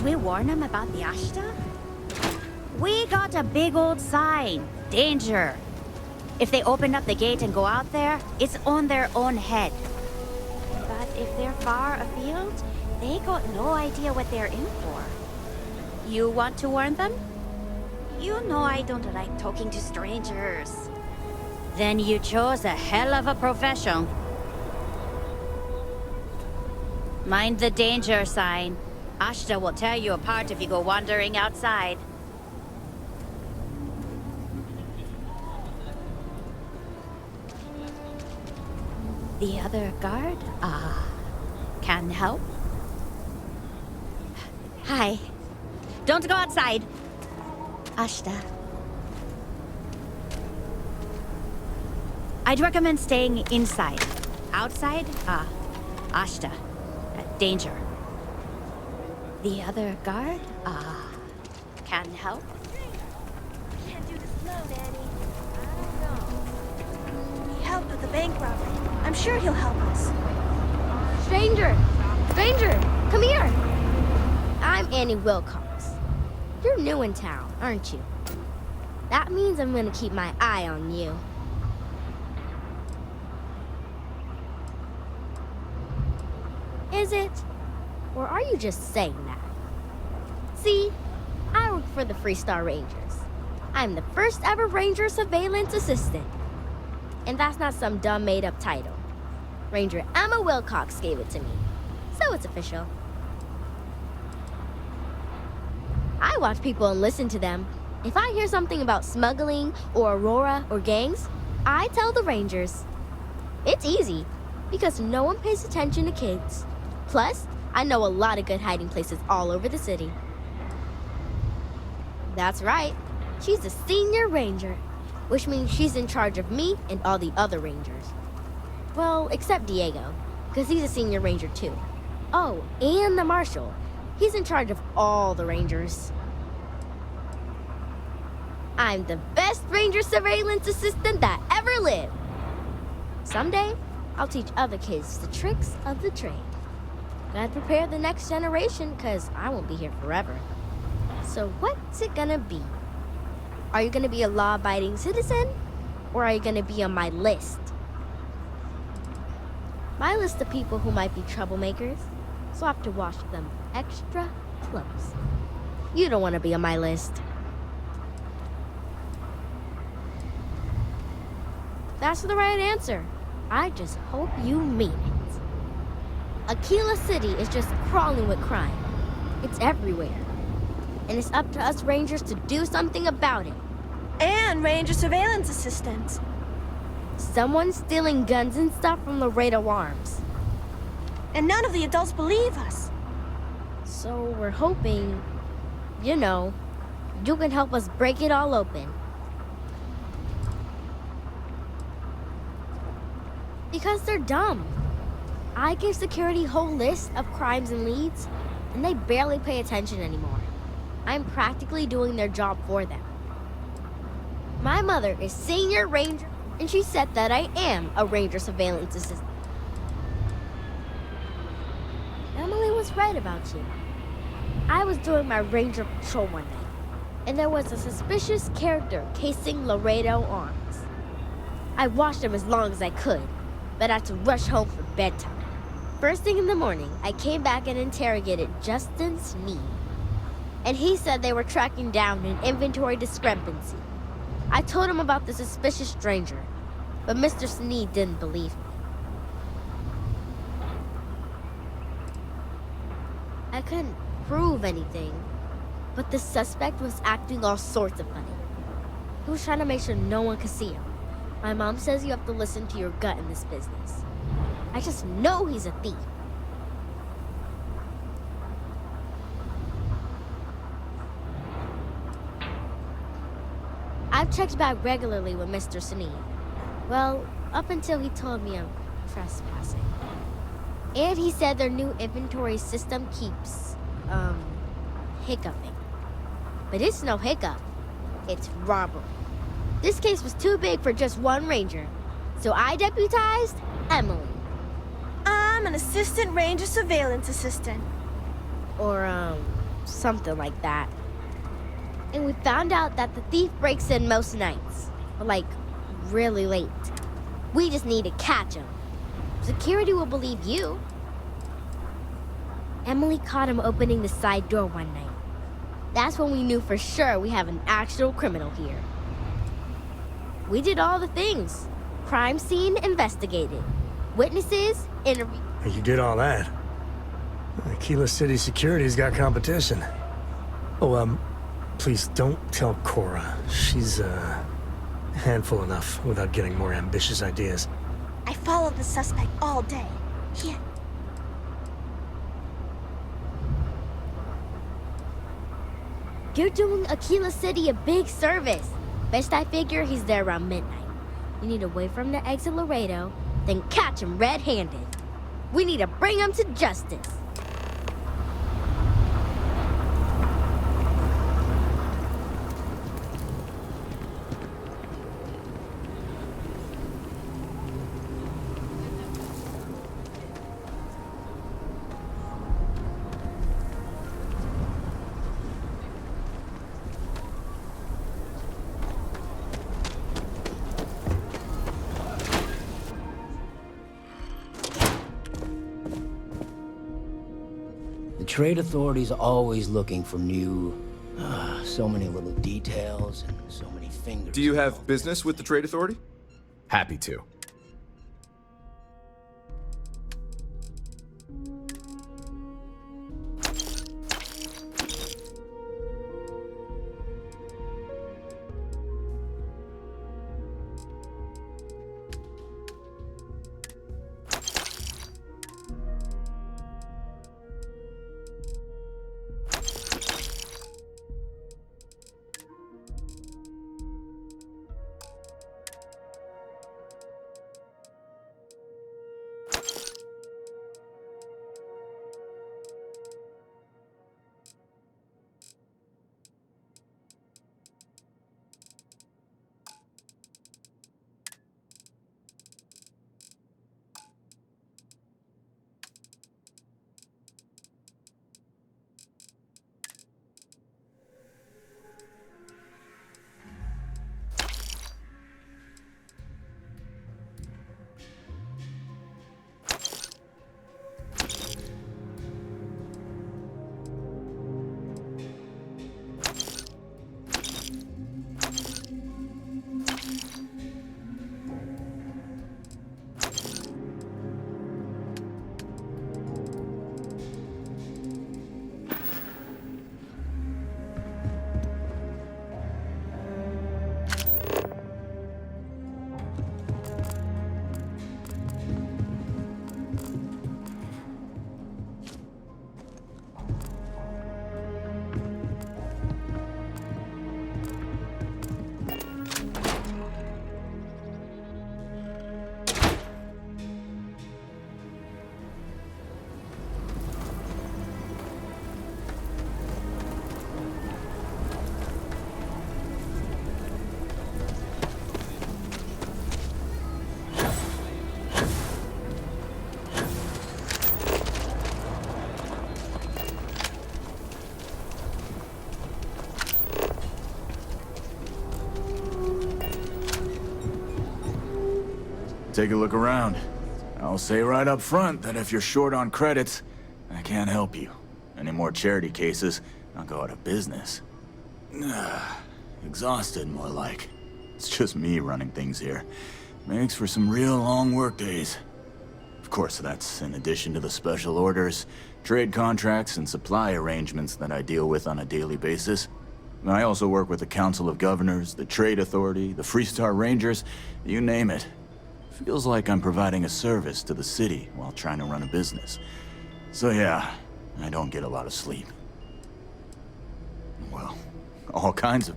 we warn them about the Ashta? We got a big old sign. Danger. If they open up the gate and go out there, it's on their own head. But if they're far afield, they got no idea what they're in for. You want to warn them? You know I don't like talking to strangers. Then you chose a hell of a profession. Mind the danger sign. Ashta will tear you apart if you go wandering outside. The other guard? Can help? Hi. Don't go outside. Ashta. I'd recommend staying inside. Outside? Ashta. Danger. The other guard? Can help? Can't do this alone, Annie. I don't know. He helped with the bank robbery. I'm sure he'll help us. Stranger! Stranger! Come here! I'm Annie Wilcox. You're new in town, aren't you? That means I'm gonna keep my eye on you. Is it? Or are you just saying that? See, I work for the Freestar Rangers. I'm the first ever Ranger Surveillance Assistant. And that's not some dumb made-up title. Ranger Emma Wilcox gave it to me, so it's official. I watch people and listen to them. If I hear something about smuggling or Aurora or gangs, I tell the Rangers. It's easy, because no one pays attention to kids. Plus, I know a lot of good hiding places all over the city. That's right. She's the senior ranger, which means she's in charge of me and all the other rangers. Well, except Diego, because he's a senior ranger too. Oh, and the marshal. He's in charge of all the rangers. I'm the best ranger surveillance assistant that ever lived. Someday, I'll teach other kids the tricks of the trade. Gotta prepare the next generation, because I won't be here forever. So what's it gonna be? Are you gonna be a law-abiding citizen? Or are you gonna be on my list? My list of people who might be troublemakers, so I have to watch them extra close. You don't want to be on my list. That's the right answer. I just hope you mean it. Akila City is just crawling with crime. It's everywhere. And it's up to us Rangers to do something about it. And Ranger Surveillance Assistants. Someone's stealing guns and stuff from Laredo Arms. And none of the adults believe us. So we're hoping, you know, you can help us break it all open. Because they're dumb. I give security a whole list of crimes and leads, and they barely pay attention anymore. I'm practically doing their job for them. My mother is senior ranger, and she said that I am a ranger surveillance assistant. Emily was right about you. I was doing my ranger patrol one night, and there was a suspicious character casing Laredo Arms. I watched him as long as I could, but I had to rush home for bedtime. First thing in the morning, I came back and interrogated Justin Sneed. And he said they were tracking down an inventory discrepancy. I told him about the suspicious stranger, but Mr. Sneed didn't believe me. I couldn't prove anything, but the suspect was acting all sorts of funny. He was trying to make sure no one could see him. My mom says you have to listen to your gut in this business. I just know he's a thief. I've checked back regularly with Mr. Sneed. Well, up until he told me I'm trespassing. And he said their new inventory system keeps, hiccuping. But it's no hiccup. It's robbery. This case was too big for just one ranger, so I deputized Emily. I'm an assistant ranger surveillance assistant. Or, something like that. And we found out that the thief breaks in most nights, but like really late. We just need to catch him. Security will believe you. Emily caught him opening the side door one night. That's when we knew for sure we have an actual criminal here. We did all the things. Crime scene investigated. Witnesses interviewed. You did all that. Akila City Security's got competition. Oh, please don't tell Cora. She's, handful enough without getting more ambitious ideas. I followed the suspect all day. You're doing Akila City a big service. Best I figure he's there around midnight. We need to wait for him to exit Laredo, then catch him red-handed. We need to bring him to justice. The trade authority's always looking for new, so many little details and so many fingers. Do you have business with the trade authority? Happy to. Take a look around. I'll say right up front that if you're short on credits, I can't help you. Any more charity cases, I'll go out of business. Exhausted, more like. It's just me running things here. Makes for some real long work days. Of course, that's in addition to the special orders, trade contracts, and supply arrangements that I deal with on a daily basis. I also work with the Council of Governors, the Trade Authority, the Freestar Rangers, you name it. Feels like I'm providing a service to the city while trying to run a business. So yeah, I don't get a lot of sleep. Well, all kinds of